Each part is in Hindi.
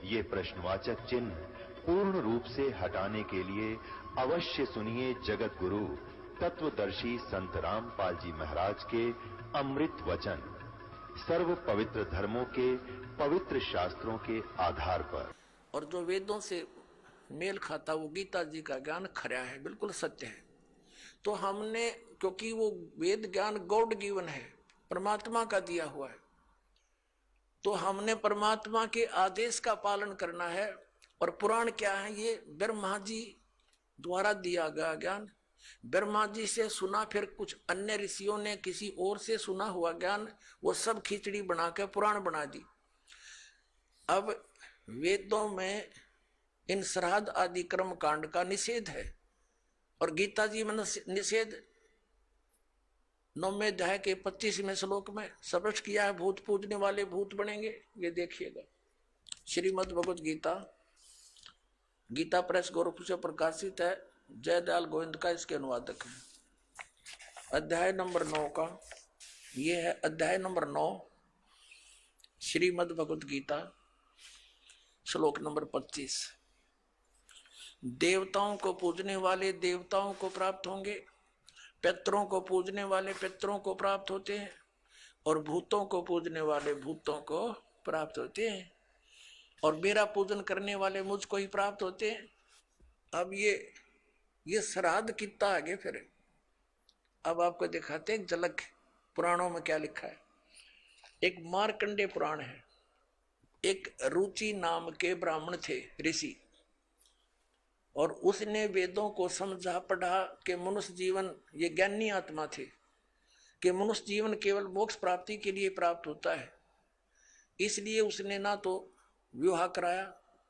ये प्रश्नवाचक चिन्ह पूर्ण रूप से हटाने के लिए अवश्य सुनिए जगत गुरु तत्वदर्शी संत रामपाल जी महाराज के अमृत वचन, सर्व पवित्र धर्मों के पवित्र शास्त्रों के आधार पर। और जो वेदों से मेल खाता वो गीता जी का ज्ञान खरा है, बिल्कुल सत्य है। तो हमने, क्योंकि वो वेद ज्ञान गॉड गिवन है, परमात्मा का दिया हुआ है, तो हमने परमात्मा के आदेश का पालन करना है। और पुराण क्या है? ये ब्रह्मा जी द्वारा दिया गया ज्ञान, ब्रह्मा जी से सुना, फिर कुछ अन्य ऋषियों ने किसी और से सुना हुआ ज्ञान, वो सब खिचड़ी बना के पुराण बना दी। अब वेदों में इन श्राद्ध आदि कर्म कांड का निषेध है, और गीता जी में निषेध 9वें अध्याय के 25वें श्लोक में स्पष्ट किया है, भूत पूजने वाले भूत बनेंगे। ये देखिएगा, श्रीमद् भगवत गीता, गीता प्रेस गोरखपुर से प्रकाशित है, जयदयाल गोविंद का इसके अनुवादक है। अध्याय नंबर 9 का ये है, अध्याय नंबर 9 श्रीमद् भगवत गीता, श्लोक नंबर 25। देवताओं को पूजने वाले देवताओं को प्राप्त होंगे, पितरों को पूजने वाले पितरों को प्राप्त होते हैं, और भूतों को पूजने वाले भूतों को प्राप्त होते हैं, और मेरा पूजन करने वाले मुझको ही प्राप्त होते हैं। अब ये श्राद्ध कितना आगे फिर अब आपको दिखाते हैं झलक, पुराणों में क्या लिखा है। एक मार्कंडेय पुराण है। एक रुचि नाम के ब्राह्मण थे, ऋषि, और उसने वेदों को समझा पढ़ा कि मनुष्य जीवन, ये ज्ञानी आत्मा थे, कि मनुष्य जीवन केवल मोक्ष प्राप्ति के लिए प्राप्त होता है। इसलिए उसने ना तो विवाह कराया,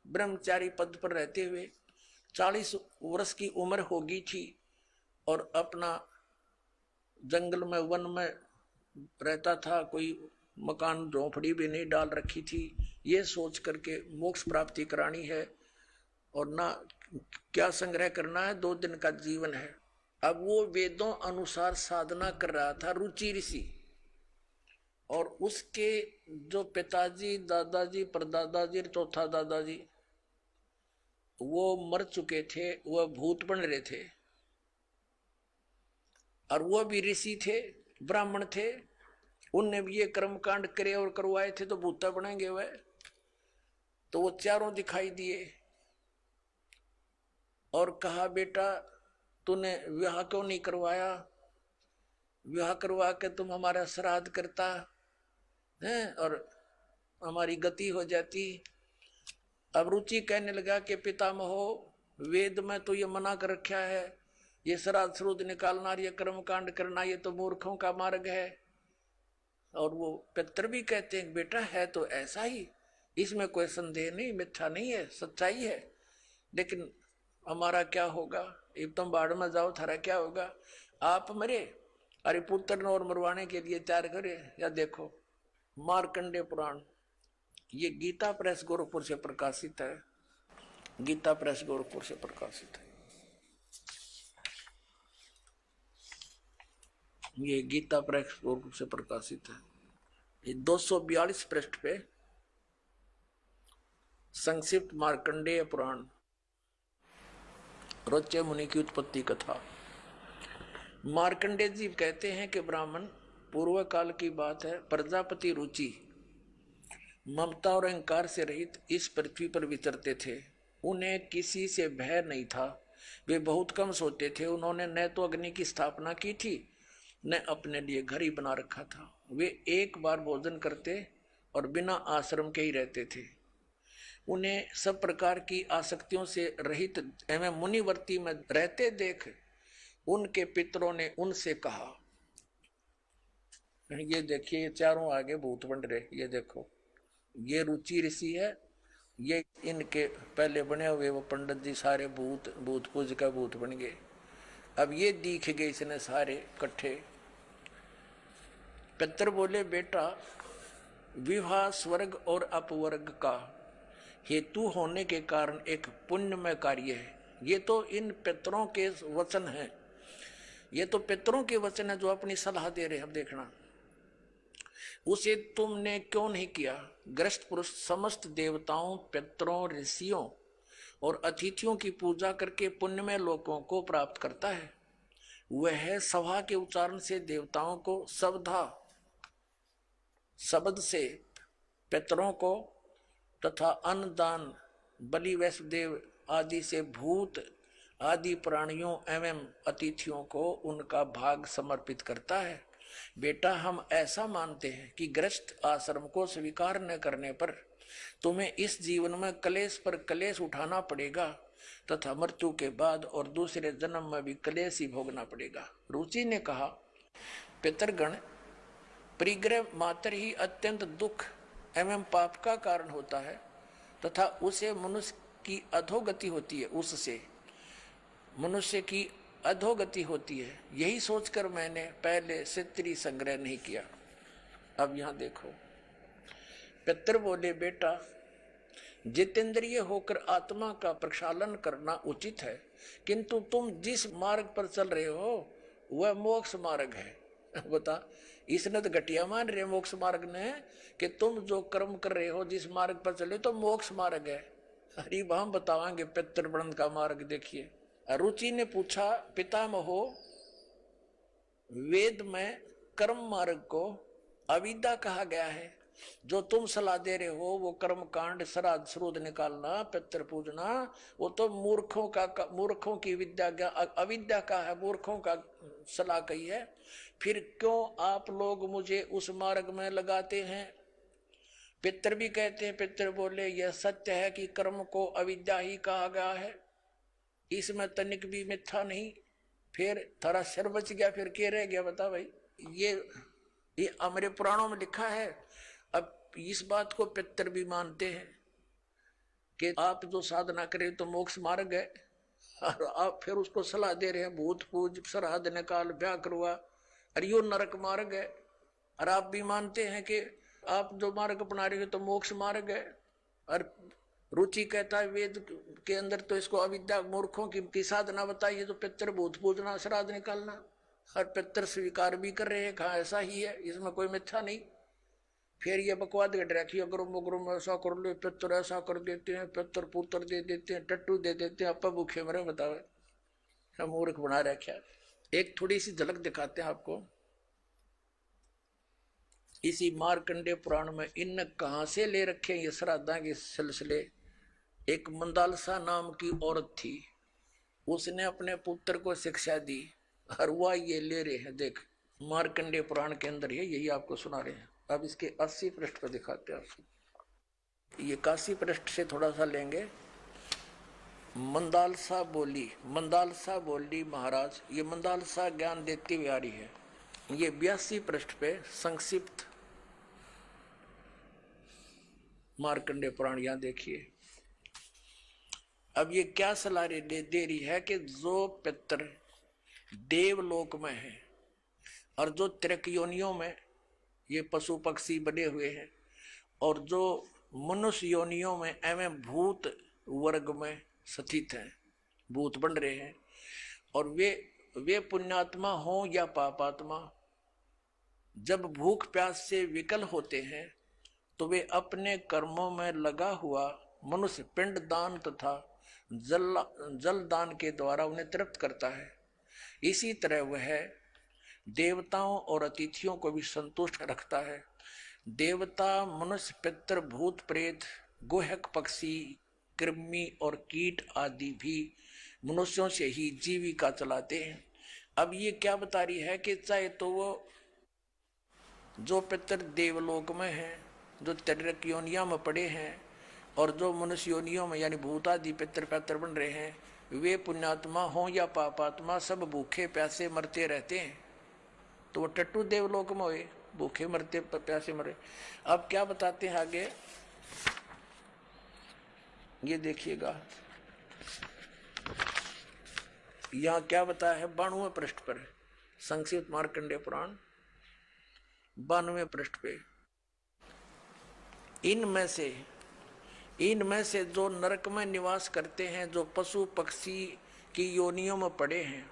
ब्रह्मचारी पद पर रहते हुए 40 वर्ष की उम्र होगी थी, और अपना जंगल में वन में रहता था, कोई मकान झोंपड़ी भी नहीं डाल रखी थी, ये सोच करके मोक्ष प्राप्ति करानी है और ना क्या संग्रह करना है, 2 दिन का जीवन है। अब वो वेदों अनुसार साधना कर रहा था, रुचि ऋषि, और उसके जो पिताजी, दादाजी, परदादाजी, चौथा दादाजी वो मर चुके थे, वह भूत बन रहे थे, और वह भी ऋषि थे, ब्राह्मण थे, उनने भी ये कर्म कांड करे और करवाए थे, तो भूता बनेंगे वह। तो वो चारों दिखाई दिए और कहा, बेटा तूने विवाह क्यों नहीं करवाया? विवाह करवा के तुम हमारा श्राद्ध करता है और हमारी गति हो जाती। अब रुचि कहने लगा कि पितामहो, वेद में तो ये मना कर रखा है, ये श्राद्ध श्रुद्ध निकालना, ये कर्म कांड करना, ये तो मूर्खों का मार्ग है। और वो पितर भी कहते हैं, बेटा है तो ऐसा ही, इसमें कोई संदेह नहीं, मिथ्या नहीं है, सच्चाई है, लेकिन हमारा क्या होगा? अब तुम बाढ़ में जाओ, थारा क्या होगा? आप मरे, अरे पुत्र और मरवाने के लिए तैयार करे। या देखो मार्कंडेय पुराण, ये गीता प्रेस गोरखपुर से प्रकाशित है, गीता प्रेस गोरखपुर से प्रकाशित है। ये गीता प्रेस गोरखपुर से प्रकाशित है। ये 242 पृष्ठ पे संक्षिप्त मार्कंडेय पुराण, रोच्य मुनि की उत्पत्ति कथा। मार्कंडेय जी कहते हैं कि ब्राह्मण, पूर्व काल की बात है, प्रजापति रुचि ममता और अहंकार से रहित इस पृथ्वी पर विचरते थे। उन्हें किसी से भय नहीं था, वे बहुत कम सोते थे। उन्होंने न तो अग्नि की स्थापना की थी, न अपने लिए घर ही बना रखा था। वे एक बार भोजन करते और बिना आश्रम के ही रहते थे। उन्हें सब प्रकार की आसक्तियों से रहित एवं मुनिवर्ती में रहते देख उनके पितरों ने उनसे कहा, ये देखिए ये चारों आगे भूत बन रहे, ये देखो ये रुचि ऋषि है, ये इनके पहले बने हुए वो पंडित जी सारे भूत पूज का भूत बन गए। अब ये दिख गए इसने सारे इकट्ठे। पितर बोले, बेटा विवाह स्वर्ग और अपवर्ग का हेतु होने के कारण एक पुण्यमय कार्य है। ये तो इन पितरों के वचन हैं, ये तो पितरों के वचन है जो अपनी सलाह दे रहे हैं। अब देखना, उसे तुमने क्यों नहीं किया? ग्रस्त पुरुष समस्त देवताओं, पितरों, ऋषियों और अतिथियों की पूजा करके पुण्यमय लोकों को प्राप्त करता है। वह सभा के उच्चारण से देवताओं को, सवधा शब्द से पितरों को तथा अन्नदान, बलि, वैष्णदेव आदि से भूत आदि प्राणियों एवं अतिथियों को उनका भाग समर्पित करता है। बेटा, हम ऐसा मानते हैं कि गृहस्थ आश्रम को स्वीकार न करने पर तुम्हें इस जीवन में कलेश पर कलेश उठाना पड़ेगा तथा मृत्यु के बाद और दूसरे जन्म में भी कलेश ही भोगना पड़ेगा। रुचि ने कहा, पितरगण परिग्रह मात्र ही अत्यंत दुख एवं पाप का कारण होता है तथा उसे मनुष्य की अधोगति होती है, उससे मनुष्य की अधोगति होती है। यही सोचकर मैंने पहले सित्री संग्रह नहीं किया। अब यहां देखो, पितर बोले, बेटा जितेंद्रिय होकर आत्मा का प्रक्षालन करना उचित है, किंतु तुम जिस मार्ग पर चल रहे हो वह मोक्ष मार्ग है। बता, इसने तो घटिया मान रहे मोक्ष मार्ग ने कि तुम जो कर्म कर रहे हो जिस मार्ग पर चले तो मोक्ष मार्ग है। अरे हम बतावांगे पितृवर्ण का मार्ग। देखिए, रुचि ने पूछा, पितामहो वेद में कर्म मार्ग को अविद्या कहा गया है, जो तुम सलाह दे रहे हो वो कर्म कांड, श्राद्ध श्रुद्ध निकालना, पितृ पूजना, वो तो मूर्खों की विद्या, अविद्या का है, मूर्खों का सलाह कही है। फिर क्यों आप लोग मुझे उस मार्ग में लगाते हैं? पितृ भी कहते हैं, पितृ बोले, यह सत्य है कि कर्म को अविद्या ही कहा गया है, इसमें तनिक भी मिथ्या नहीं। फिर थारा सिर बच गया, फिर क्या रह गया? बता भाई, ये हमारे पुराणों में लिखा है। अब इस बात को पितर भी मानते हैं कि आप जो साधना करें तो मोक्ष मार्ग है, और आप फिर उसको सलाह दे रहे हैं भूत पूज, श्राद्ध निकाल, ब्याह करवा, अरे यो नरक मार्ग है। और आप भी मानते हैं कि आप जो मार्ग अपना रहे हो तो मोक्ष मार्ग है। और रुचि कहता है वेद के अंदर तो इसको अविद्या मूर्खों की साधना बताइए, तो पितर भूत पूजना, श्राद्ध निकालना, और पितर स्वीकार भी कर रहे हैं, कहा ऐसा ही है, इसमें कोई मिथ्या नहीं। फिर ये बकवाद घट रखी, अग्रम ऐसा कर लो, पितर ऐसा कर देते हैं, पितर पुत्र दे देते हैं, टट्टू दे देते हैं, अपा भूखे मरे। बताओ, मूर्ख बना रखा। एक थोड़ी सी झलक दिखाते हैं आपको इसी मार्कंडे पुराण में। इन कहां से ले रखे ये श्राद्धा के सिलसिले। एक मंदालसा नाम की औरत थी, उसने अपने पुत्र को शिक्षा दी, और वह ये ले रहे हैं। देख, मार्कंडे पुराण के अंदर है, यही आपको सुना रहे हैं। अब इसके 80 पृष्ठ पर दिखाते हैं आपको। ये 81 पृष्ठ से थोड़ा सा लेंगे। मंदालसा बोली, महाराज, ये मंदालसा ज्ञान देती हुई आ रही है। ये 82 पृष्ठ पे संक्षिप्त मार्कंडे पुराण, यहां देखिए। अब ये क्या सलाह दे रही है कि जो पितर देवलोक में है और जो त्रिक योनियों में ये पशु पक्षी बने हुए हैं, और जो मनुष्य योनियों में एवं भूत वर्ग में स्थित हैं, भूत बन रहे हैं, और वे पुण्यात्मा हो या पापात्मा, जब भूख प्यास से विकल होते हैं तो वे अपने कर्मों में लगा हुआ मनुष्य पिंड दान तथा जल दान के द्वारा उन्हें तृप्त करता है। इसी तरह वह देवताओं और अतिथियों को भी संतुष्ट रखता है। देवता, मनुष्य, पितर, भूत, प्रेत, गुहक, पक्षी, कृमि और कीट आदि भी मनुष्यों से ही जीविका चलाते हैं। अब ये क्या बता रही है कि चाहे तो वो जो पितर देवलोक में हैं, जो त्रिक योनियों में पड़े हैं, और जो मनुष्य योनियों में यानी भूत आदि पितर पैतर बन रहे हैं, वे पुण्यात्मा हो या पापात्मा, सब भूखे प्यासे मरते रहते हैं। तो वो टट्टू देवलोक में हुए, भूखे मरते प्यासे मरे। अब क्या बताते हैं आगे, ये देखिएगा, यहां क्या बताया है 92वें पृष्ठ पर, संक्षिप्त मार्कंडेय पुराण 92वें पृष्ठ पे। इनमें से जो नरक में निवास करते हैं, जो पशु पक्षी की योनियों में पड़े हैं,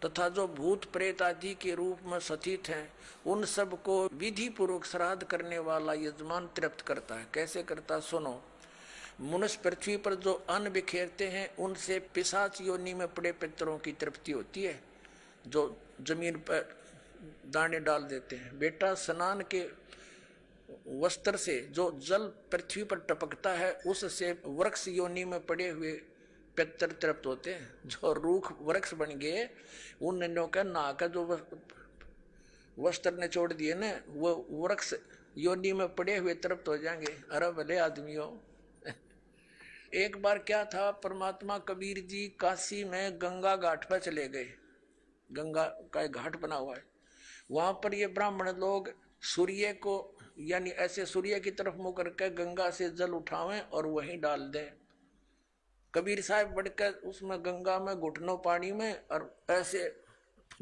तथा जो भूत प्रेत आदि के रूप में स्थित हैं, उन सब को विधि पूर्वक श्राद्ध करने वाला यजमान तृप्त करता है। कैसे करता, सुनो। मनुष्य पृथ्वी पर जो अन्न बिखेरते हैं, उनसे पिशाच योनि में पड़े पितरों की तृप्ति होती है, जो जमीन पर दाने डाल देते हैं। बेटा, स्नान के वस्त्र से जो जल पृथ्वी पर टपकता है, उससे वृक्ष योनि में पड़े हुए पितर तृप्त होते हैं। जो रूख वृक्ष बन गए, उन नन्हों का नहा का जो वस्त्र ने छोड़ दिए ना, वो वृक्ष योनि में पड़े हुए तृप्त हो जाएंगे। अरे भले आदमियों, एक बार क्या था, परमात्मा कबीर जी काशी में गंगा घाट पर चले गए। गंगा का एक घाट बना हुआ है, वहां पर ये ब्राह्मण लोग सूर्य को, यानी ऐसे सूर्य की तरफ मुंह करके गंगा से जल उठावें और वहीं डाल दें। कबीर साहब बढ़कर उसमें गंगा में घुटनों पानी में और ऐसे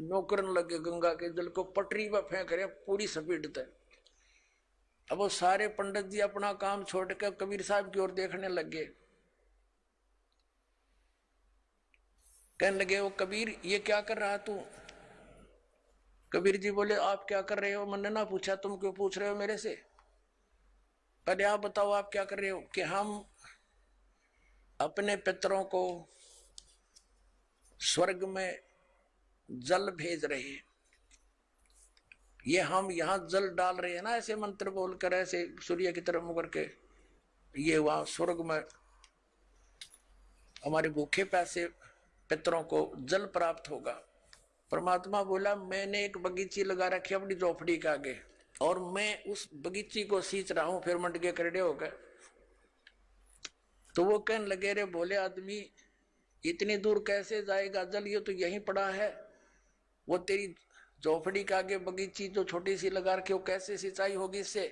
नौकरन लगे, गंगा के जल को पटरी पर फेंक रहे पूरी स्पीड तक। अब वो सारे पंडित जी अपना काम छोड़कर कबीर साहब की ओर देखने लगे। कहने लगे, वो कबीर ये क्या कर रहा तू? कबीर जी बोले, आप क्या कर रहे हो? मैंने ना पूछा, तुम क्यों पूछ रहे हो मेरे से? पहले आप बताओ आप क्या कर रहे हो? कि हम अपने पितरों को स्वर्ग में जल भेज रहे हैं। ये हम यहाँ जल डाल रहे हैं ना, ऐसे मंत्र बोलकर, ऐसे सूर्य की तरफ मुकर के, ये वहां स्वर्ग में हमारे भूखे प्यासे पितरों को जल प्राप्त होगा। परमात्मा बोला, मैंने एक बगीची लगा रखी अपनी झोपड़ी के आगे, और मैं उस बगीची को सींच रहा हूं। फिर मंड के करड़े हो गए। तो वो कहने लगे, रे भोले आदमी, इतनी दूर कैसे जाएगा जल? ये तो यहीं पड़ा है। वो तेरी झोपड़ी के आगे बगीची जो छोटी सी लगा रखी, वो कैसे सिंचाई होगी इससे?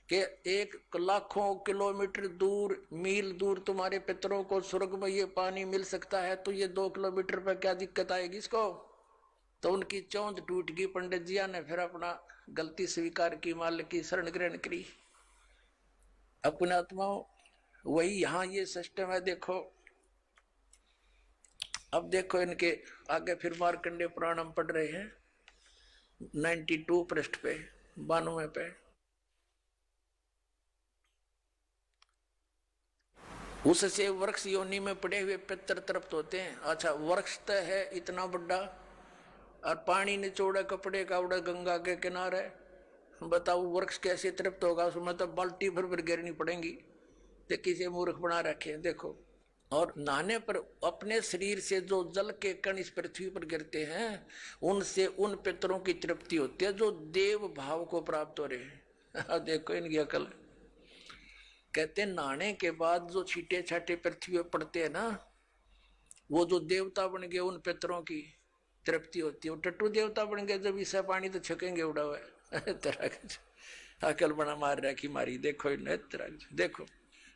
कि एक लाखों किलोमीटर दूर, मील दूर तुम्हारे पितरों को स्वर्ग में ये पानी मिल सकता है, तो ये 2 किलोमीटर पर क्या दिक्कत आएगी इसको? तो उनकी चौंध टूट गई। पंडित जिया ने फिर अपना गलती स्वीकार की, मालिक की शरण ग्रहण करी। अपने आत्माओं, वही यहाँ ये सिस्टम है। देखो, अब देखो इनके आगे फिर मार्कंडेय पुराण हम पढ़ रहे हैं 92 पृष्ठ पे, 92 पे। उससे वृक्ष योनि में पड़े हुए पितर तृप्त होते हैं। अच्छा, वृक्ष तो है इतना बड़ा, और पानी निचोड़ा कपड़े का उड़ा गंगा के किनारे, बताओ वृक्ष कैसे तृप्त होगा? उसमें तो बाल्टी भर भर गिरनी पड़ेगी। तो किसी मूर्ख बना रखे, देखो। और नहाने पर अपने शरीर से जो जल के कण इस पृथ्वी पर गिरते हैं, उनसे उन पितरों की तृप्ति होती है जो देव भाव को प्राप्त हो रहे हैं। देखो इनकी अकल। कहते हैं, नहाने के बाद जो छींटे छाटे पृथ्वी पर पड़ते हैं ना, वो जो देवता बन गए, उन पितरों की तृप्ति होती है। वो टट्टू देवता बन गए, जब इससे पानी तो छकेंगे उड़ा हुआ है। तरह अकल बना मार रखी मारी। देखो तरह, देखो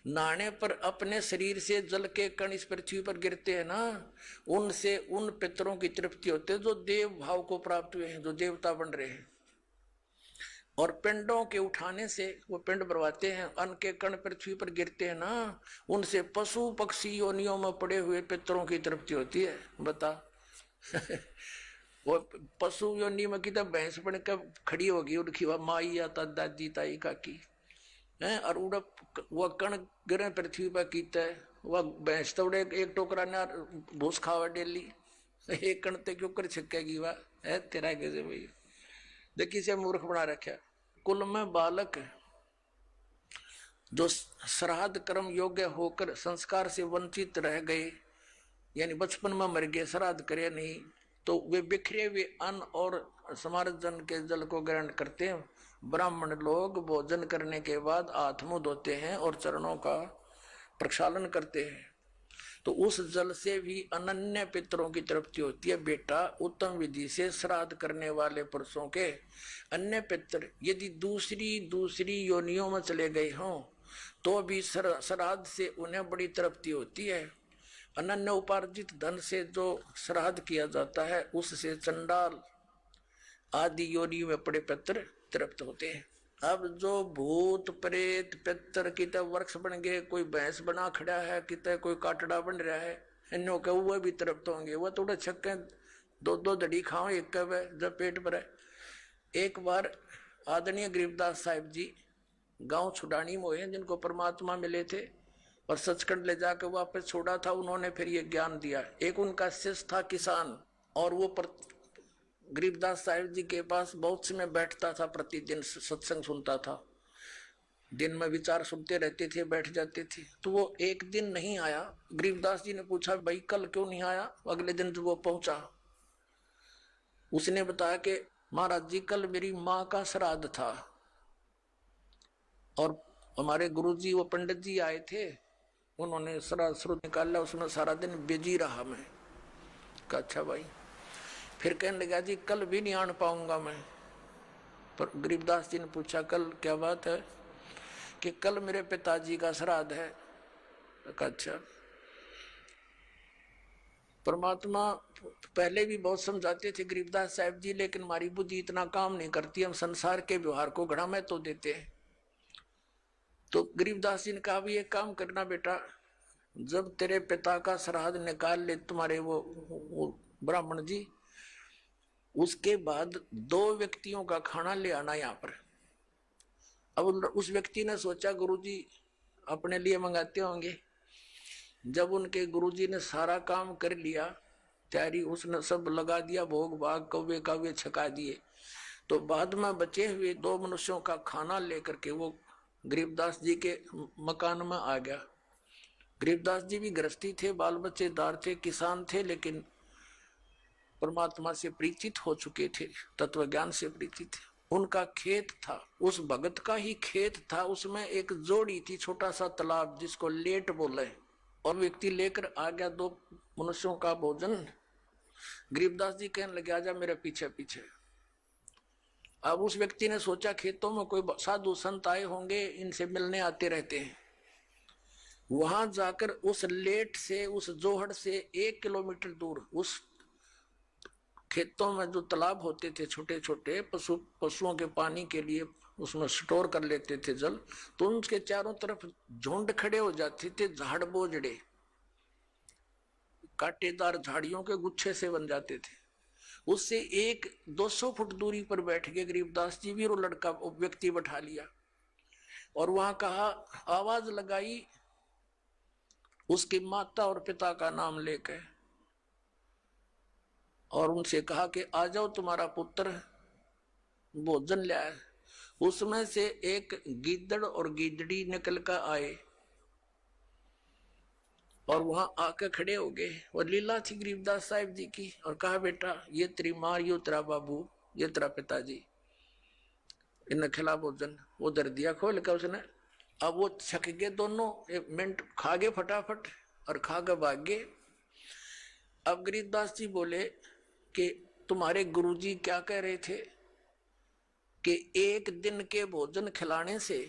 नहाने पर अपने शरीर से जल के कण इस पृथ्वी पर गिरते हैं ना, उनसे उन पितरों की तृप्ति होती है जो देव भाव को प्राप्त हुए हैं, जो देवता बन रहे हैं। और पिंडों के उठाने से, वो पिंड भरवाते हैं, अन्न के कण पृथ्वी पर गिरते हैं ना, उनसे पशु पक्षी योनियों में पड़े हुए पितरों की तृप्ति होती है। बता। वो पशु योनि में की भैंस बन कर खड़ी होगी, उनकी वह माई या दादी ताई काकी है, और उड़प वह कण गिरे पृथ्वी पर कीता है। वह भैंस तो उड़े एक टोकरा ना भूस खावा डेली, एक कण ते क्यों कर छिकेगी वह है तेरा कैसे भाई? देखिए से मूर्ख बना रखा। कुल में बालक जो श्राद्ध कर्म योग्य होकर संस्कार से वंचित रह गए, यानी बचपन में मर गए, श्राद्ध करे नहीं, तो वे बिखरे हुए अन्न और समार्जन के जल को ग्रहण करते हैं। ब्राह्मण लोग भोजन करने के बाद हाथ मुंह धोते हैं और चरणों का प्रक्षालन करते हैं, तो उस जल से भी अनन्य पितरों की तृप्ति होती है। बेटा, उत्तम विधि से श्राद्ध करने वाले पुरुषों के अन्य पितर यदि दूसरी योनियों में चले गए हों, तो भी श्राद्ध से उन्हें बड़ी तृप्ति होती है। अनन्य उपार्जित धन से जो श्राद्ध किया जाता है, उससे चंडाल आदि योनि में पड़े पितर तृप्त होते हैं। अब जो भूत प्रेत पितर किते वृक्ष बन गए, कोई भैंस बना खड़ा है, किते कोई काटड़ा बन रहा है, इन्हों के वो भी तृप्त होंगे। वो थोड़े छक्के दो दो दड़ी खाओ एक कब है जब पेट भरे। एक बार आदरणीय गरीबदास साहिब जी गांव छुड़ानी में हुए, जिनको परमात्मा मिले थे और सचखंड ले जाकर वापस छोड़ा था, उन्होंने फिर ये ज्ञान दिया। एक उनका शिष्य था किसान, और वो गरीबदास साहिब जी के पास बहुत समय बैठता था, प्रतिदिन सत्संग सुनता था, दिन में विचार सुनते रहते थे, बैठ जाते थे। तो वो एक दिन नहीं आया। गरीबदास जी ने पूछा भाई कल क्यों नहीं आया? अगले दिन जब वो पहुंचा, उसने बताया कि महाराज जी कल मेरी माँ का श्राद्ध था और हमारे गुरुजी वो पंडित जी आए थे, उन्होंने श्राद्ध श्रुत निकाला, उसमें सारा दिन बिजी रहा मैं। कहा अच्छा भाई। फिर कहने लगा जी कल भी नहीं आन पाऊंगा मैं। पर गरीबदास जी ने पूछा कल क्या बात है? कि कल मेरे पिताजी का श्राद्ध है। अच्छा। परमात्मा पहले भी बहुत समझाते थे गरीबदास साहिब जी, लेकिन हमारी बुद्धि इतना काम नहीं करती, हम संसार के व्यवहार को घड़ा में तो देते हैं। तो गरीबदास जी ने कहा भी एक काम करना बेटा, जब तेरे पिता का श्राद्ध निकाल ले तुम्हारे वो ब्राह्मण जी, उसके बाद 2 व्यक्तियों का खाना ले आना यहाँ पर। अब उस व्यक्ति ने सोचा गुरुजी अपने लिए मंगाते होंगे। जब उनके गुरुजी ने सारा काम कर लिया, तैयारी उसने सब लगा दिया, भोग भाग कौवे काव्य छका दिए, तो बाद में बचे हुए 2 मनुष्यों का खाना लेकर के वो गरीबदास जी के मकान में आ गया। गरीबदास जी भी गृहस्थी थे, बाल बच्चेदार थे, किसान थे, लेकिन परमात्मा से परिचित हो चुके थे, तत्व ज्ञान से परिचित थे। उनका खेत था, उस भगत का ही खेत था, उसमें एक जोड़ी थी, छोटा सा तालाब जिसको लेट बोले, और व्यक्ति लेकर आ गया 2 मनुष्यों का भोजन। गरीबदास जी कहने लगे आजा मेरे पीछे पीछे। अब उस व्यक्ति ने सोचा खेतों में कोई साधु संत आए होंगे, इनसे मिलने आते रहते हैं। वहां जाकर उस लेट से, उस जोहड़ से 1 किलोमीटर दूर उस खेतों में जो तालाब होते थे छोटे छोटे, पशुओं के पानी के लिए उसमें स्टोर कर लेते थे जल, तो उनके चारों तरफ झुंड खड़े हो जाते थे, झाड़ बोझड़े कांटेदार झाड़ियों के गुच्छे से बन जाते थे। उससे 100-200 फुट दूरी पर बैठ के गरीबदास जी भी वो लड़का व्यक्ति बैठा लिया और वहां कहा, आवाज लगाई उसकी माता और पिता का नाम लेकर, और उनसे कहा कि आ जाओ तुम्हारा पुत्र भोजन ले आए। उसमें से एक गीदड़ और गीदड़ी निकल कर आए और वहां आकर खड़े हो गए, और लीला थी गरीबदास साहिब जी की, और कहा बेटा ये तेरी माँ, ये तेरा बाबू, ये तेरा पिताजी, इन्हें खिला भोजन। वो दर दिया खोल कर उसने। अब वो छक गए दोनों, 1 मिनट खा गए फटाफट और खा कर भाग गए। अब गरीबदास जी बोले कि तुम्हारे गुरुजी क्या कह रहे थे कि 1 दिन के भोजन खिलाने से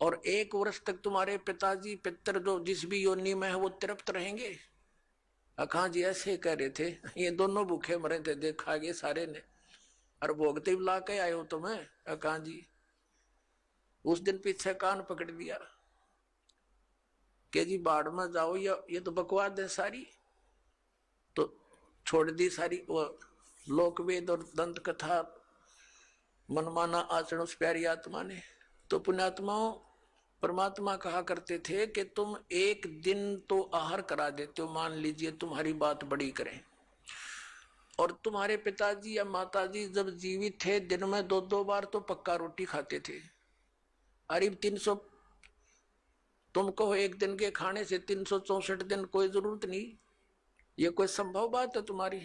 और 1 वर्ष तक तुम्हारे पिताजी पितर जो जिस भी योनि में है वो तृप्त रहेंगे। अखा जी ऐसे कह रहे थे, ये दोनों भूखे मरे थे, देखा गए सारे ने, और भोगते ला के आए हो तुम्हें। अखा जी उस दिन पीछे कान पकड़ दिया कि जी बाढ़ में जाओ, ये तो बकवाद है सारी। तो छोड़ दी सारी वो लोकवेद और दंत कथा, मनमाना आचरण उस प्यारी आत्मा ने। तो पुण्यात्माओं, परमात्मा कहा करते थे कि तुम 1 दिन तो आहार करा देते हो, मान लीजिए तुम्हारी बात बड़ी करें, और तुम्हारे पिताजी या माताजी जब जीवित थे दिन में 2-2 बार तो पक्का रोटी खाते थे। अरे 300 तुमको 1 दिन के खाने से 364 दिन कोई जरूरत नहीं, ये कोई संभव बात है तुम्हारी?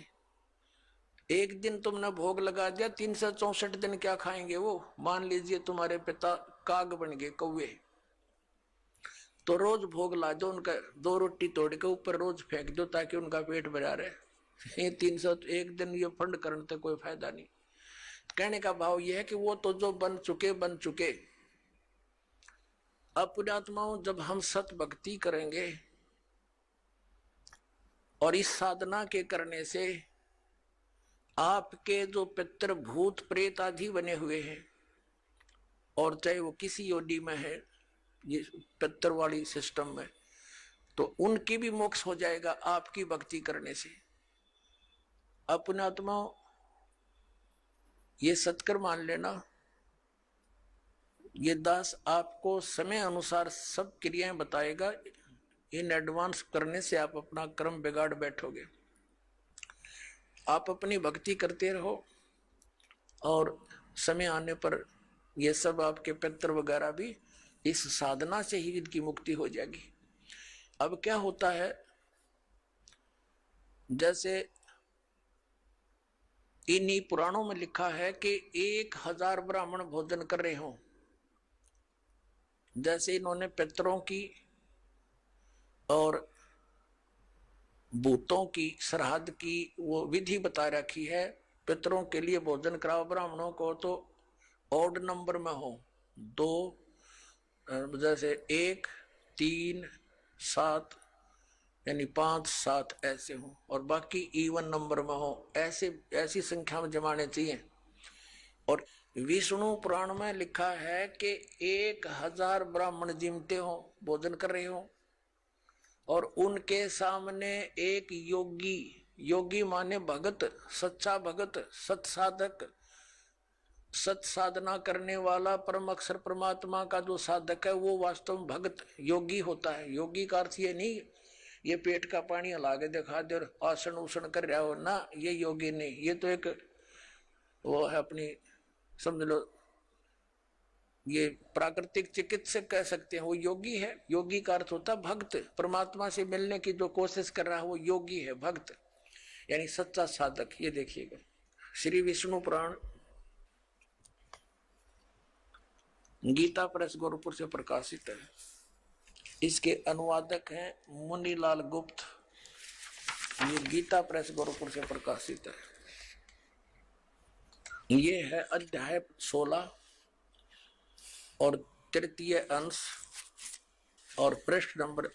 1 दिन तुमने भोग लगा दिया, 364 दिन क्या खाएंगे वो? मान लीजिए तुम्हारे पिता काग बन गए, कौवे, तो रोज भोग ला दो उनका, 2 रोटी तोड़ के ऊपर रोज फेंक दो ताकि उनका पेट भरा रहे। ये 301 दिन ये फंड करने से कोई फायदा नहीं। कहने का भाव यह है कि वो तो जो बन चुके। अब पुण्यात्माओं, जब हम सत भक्ति करेंगे और इस साधना के करने से आपके जो पितर भूत प्रेत आदि बने हुए हैं, और चाहे वो किसी योनि में है ये पितर वाली सिस्टम में, तो उनकी भी मोक्ष हो जाएगा आपकी भक्ति करने से। अपने आत्मा ये सत्कर मान लेना, ये दास आपको समय अनुसार सब क्रियाएं बताएगा। इन एडवांस करने से आप अपना कर्म बिगाड़ बैठोगे। आप अपनी भक्ति करते रहो और समय आने पर ये सब आपके पितर वगैरह भी इस साधना से ही इनकी मुक्ति हो जाएगी। अब क्या होता है, जैसे इन्हीं पुराणों में लिखा है कि 1000 ब्राह्मण भोजन कर रहे हों, जैसे इन्होंने पितरों की और भूतों की श्राद्ध की वो विधि बता रखी है। पितरों के लिए भोजन कराओ, ब्राह्मणों को तो ऑड नंबर में हो, 2 जैसे 1, 3, 7 यानी 5, 7 ऐसे हो, और बाकी इवन नंबर में हो, ऐसे ऐसी संख्या में जमाने चाहिए। और विष्णु पुराण में लिखा है कि 1000 ब्राह्मण जिमते हो, भोजन कर रहे हो, और उनके सामने एक योगी, योगी माने भगत, सच्चा भगत, सत साधक, सत साधना करने वाला, परम अक्षर परमात्मा का जो साधक है वो वास्तव में भगत योगी होता है। योगी का अर्थ ये नहीं ये पेट का पानी हला के दिखा दे और आसन उसन कर रहा हो ना, ये योगी नहीं, ये तो एक वो है अपनी, समझ लो ये प्राकृतिक चिकित्सक कह सकते हैं, वो योगी है। योगी का अर्थ होता है भक्त, परमात्मा से मिलने की जो कोशिश कर रहा है वो योगी है, भक्त यानी सच्चा साधक। ये देखिएगा श्री विष्णु पुराण गीता प्रेस गोरखपुर से प्रकाशित है। इसके अनुवादक हैं मुनीलाल गुप्त। ये गीता प्रेस गोरखपुर से प्रकाशित है। ये है अध्याय 16 और तृतीय अंश और पृष्ठ नंबर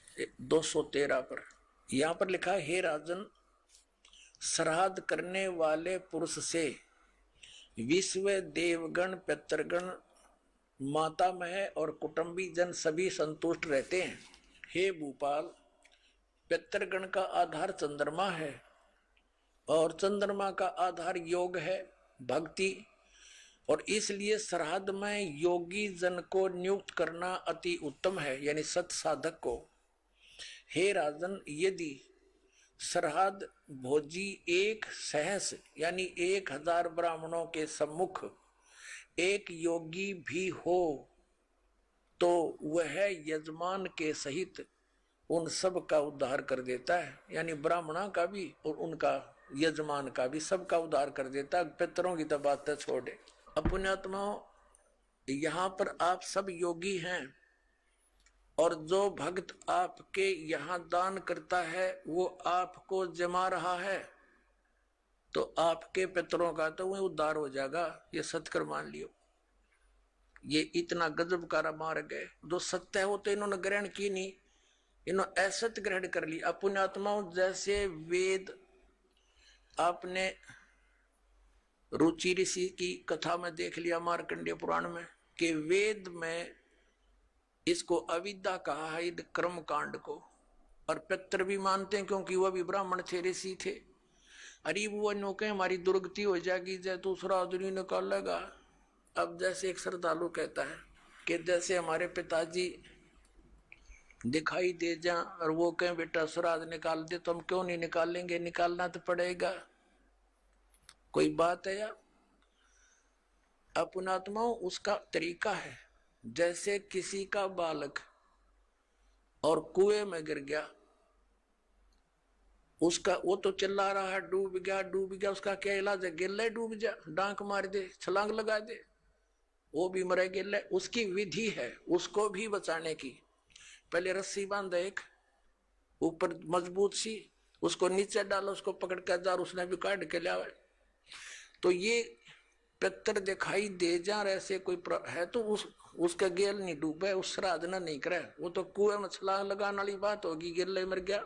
213 पर। यहां पर लिखा है, हे राजन, श्राद्ध करने वाले पुरुष से विश्व देवगण, पितरगण, मातामह और कुटुंबी जन सभी संतुष्ट रहते हैं। हे भूपाल, पितरगण का आधार चंद्रमा है और चंद्रमा का आधार योग है, भक्ति, और इसलिए श्राद्ध में योगी जन को नियुक्त करना अति उत्तम है, यानी सत साधक को। हे राजन, यदि श्राद्ध भोजी एक सहस यानी 1000 ब्राह्मणों के सम्मुख एक योगी भी हो तो वह यजमान के सहित उन सब का उद्धार कर देता है, यानी ब्राह्मणा का भी और उनका यजमान का भी, सबका उद्धार कर देता है। पितरों की तो बात छोड़े। अपने आत्माओं, यहाँ पर आप सब योगी हैं और जो भक्त आपके यहाँ दान करता है वो आपको जमा रहा है, तो आपके पितरों का तो वह उद्धार हो जाएगा। ये सत्कर मान लियो। ये इतना गजब का मार्ग है। जो सत्य है वो तो इन्होंने ग्रहण की नहीं, इन्होंने असत्य ग्रहण कर ली। अपने आत्माओं, जैसे वेद, आपने रुचि ऋषि की कथा में देख लिया मार्कंडेय पुराण में कि वेद में इसको अविद्या कहा है, कर्म कांड को, और पितर भी मानते हैं क्योंकि वह भी ब्राह्मण थे, ऋषि थे। अरे वो नौके हमारी दुर्गति हो जाएगी जय दूसरा आदमी निकालेगा। अब जैसे एक श्रद्धालु कहता है कि जैसे हमारे पिताजी दिखाई दे जा और वो कहें बेटा श्राद्ध निकाल दे, तो हम क्यों नहीं निकालेंगे, निकालना तो पड़ेगा। कोई बात है यार। अपनात्माओं, उसका तरीका है। जैसे किसी का बालक और कुएं में गिर गया, उसका वो तो चिल्ला रहा है डूब गया डूब गया, उसका क्या इलाज है? गिल्ले डूब जा, डांक मार दे, छलांग लगा दे, वो भी मरे गिल्ले। उसकी विधि है उसको भी बचाने की। पहले रस्सी बांध एक ऊपर मजबूत सी, उसको नीचे डालो, उसको पकड़ कर जार, उसने भी काट के लिया। तो ये पितर दिखाई दे जा ऐसे कोई है तो उसका गेल नहीं डूबे, उस श्राद्ध ना नहीं करे, वो तो कुएं में छलांग लगाने वाली बात होगी, गिल्ले मर गया।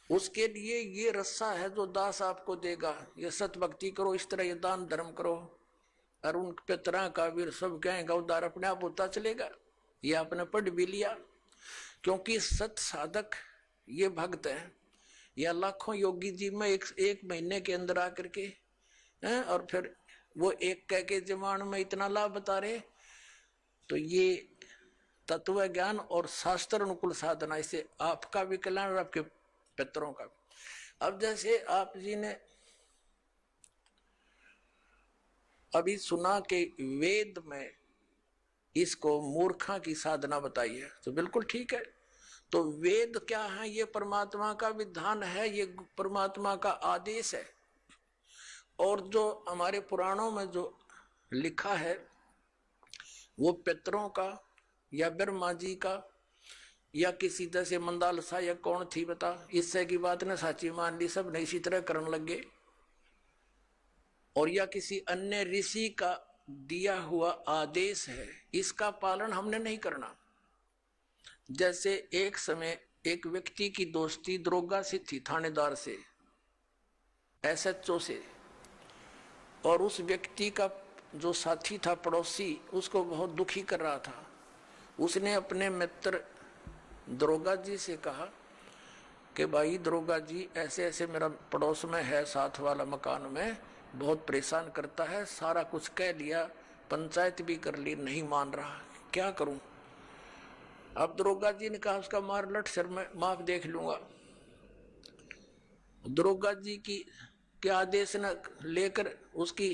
उसके लिए ये रस्सा है जो दास आपको देगा। ये सत भक्ति करो, इस तरह ये दान धर्म करो, और उन पितरा का भी सब कहेगा उद्धार अपने आप होता चलेगा। ये आपने पढ़ भी लिया। क्योंकि सत साधक ये भक्त है, या लाखों योगी जी में एक महीने के अंदर आकर के हैं, और फिर वो एक कह के जमान में इतना लाभ बता रहे। तो ये तत्व ज्ञान और शास्त्र अनुकूल साधना, इससे आपका भी कल्याण और आपके पितरों का भी। अब जैसे आप जी ने अभी सुना कि वेद में इसको मूर्खा की साधना बताई है, तो बिल्कुल ठीक है। तो वेद क्या है? ये परमात्मा का विधान है, ये परमात्मा का आदेश है। और जो हमारे पुराणों में जो लिखा है वो पितरों का या ब्रह्मा जी का या किसी तरह से मंदालसा या कौन थी बता, इससे की बात ने साची मान ली, सब ने इसी तरह करने लगे। और या किसी अन्य ऋषि का दिया हुआ आदेश है, इसका पालन हमने नहीं करना। जैसे एक समय एक व्यक्ति की दोस्ती दरोगा से थी, थानेदार से, SHO से, और उस व्यक्ति का जो साथी था पड़ोसी उसको बहुत दुखी कर रहा था। उसने अपने मित्र दरोगा जी से कहा कि भाई दरोगा जी, ऐसे ऐसे मेरा पड़ोस में है, साथ वाला मकान में, बहुत परेशान करता है, सारा कुछ कह लिया, पंचायत भी कर ली, नहीं मान रहा, क्या करूं? अब दरोगा जी ने कहा उसका मार लट सर, मैं माफ देख लूंगा। दरोगा जी के आदेश न लेकर उसकी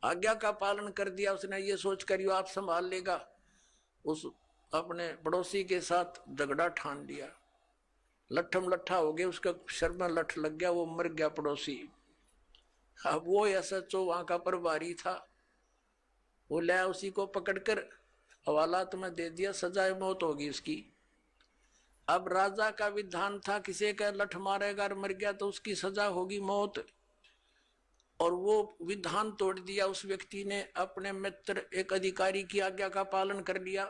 आज्ञा का पालन कर दिया। उसने ये सोच कर आप संभाल लेगा, उस अपने पड़ोसी के साथ झगड़ा ठान लिया, लट्ठम लट्ठा हो गया, उसका सर में लठ लग गया, वो मर गया पड़ोसी। अब वो SHO वहां का प्रभारी था, वो लाया, उसी को पकड़कर हवालात में दे दिया, सजाए मौत होगी उसकी। अब राजा का विधान था किसी का लठ मारेगा और मर गया तो उसकी सजा होगी मौत, और वो विधान तोड़ दिया उस व्यक्ति ने। अपने मित्र एक अधिकारी की आज्ञा का पालन कर लिया,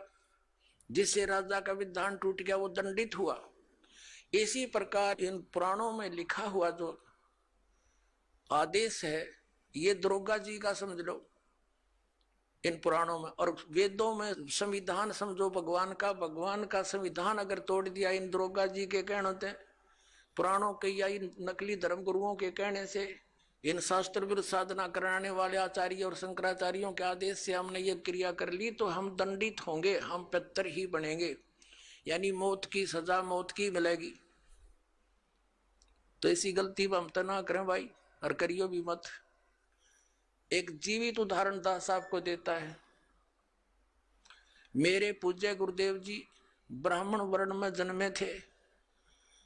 जिससे राजा का विधान टूट गया, वो दंडित हुआ। इसी प्रकार इन पुराणों में लिखा हुआ जो आदेश है, ये दरोगा जी का समझ लो इन पुराणों में। और वेदों में संविधान समझो भगवान का संविधान अगर तोड़ दिया इन दरोगा जी के कहने होते, पुराणों के या इन नकली धर्म गुरुओं के कहने से, इन शास्त्र विरुद्ध साधना कराने वाले आचार्य और शंकराचार्यों के आदेश से हमने ये क्रिया कर ली, तो हम दंडित होंगे, हम पितर ही बनेंगे, यानी मौत की सजा मौत की मिलेगी। तो ऐसी गलती हम तो ना करें भाई, और करियो भी मत। एक जीवित उदाहरण दास आपको देता है। मेरे पूज्य गुरुदेव जी ब्राह्मण वर्ण में जन्मे थे।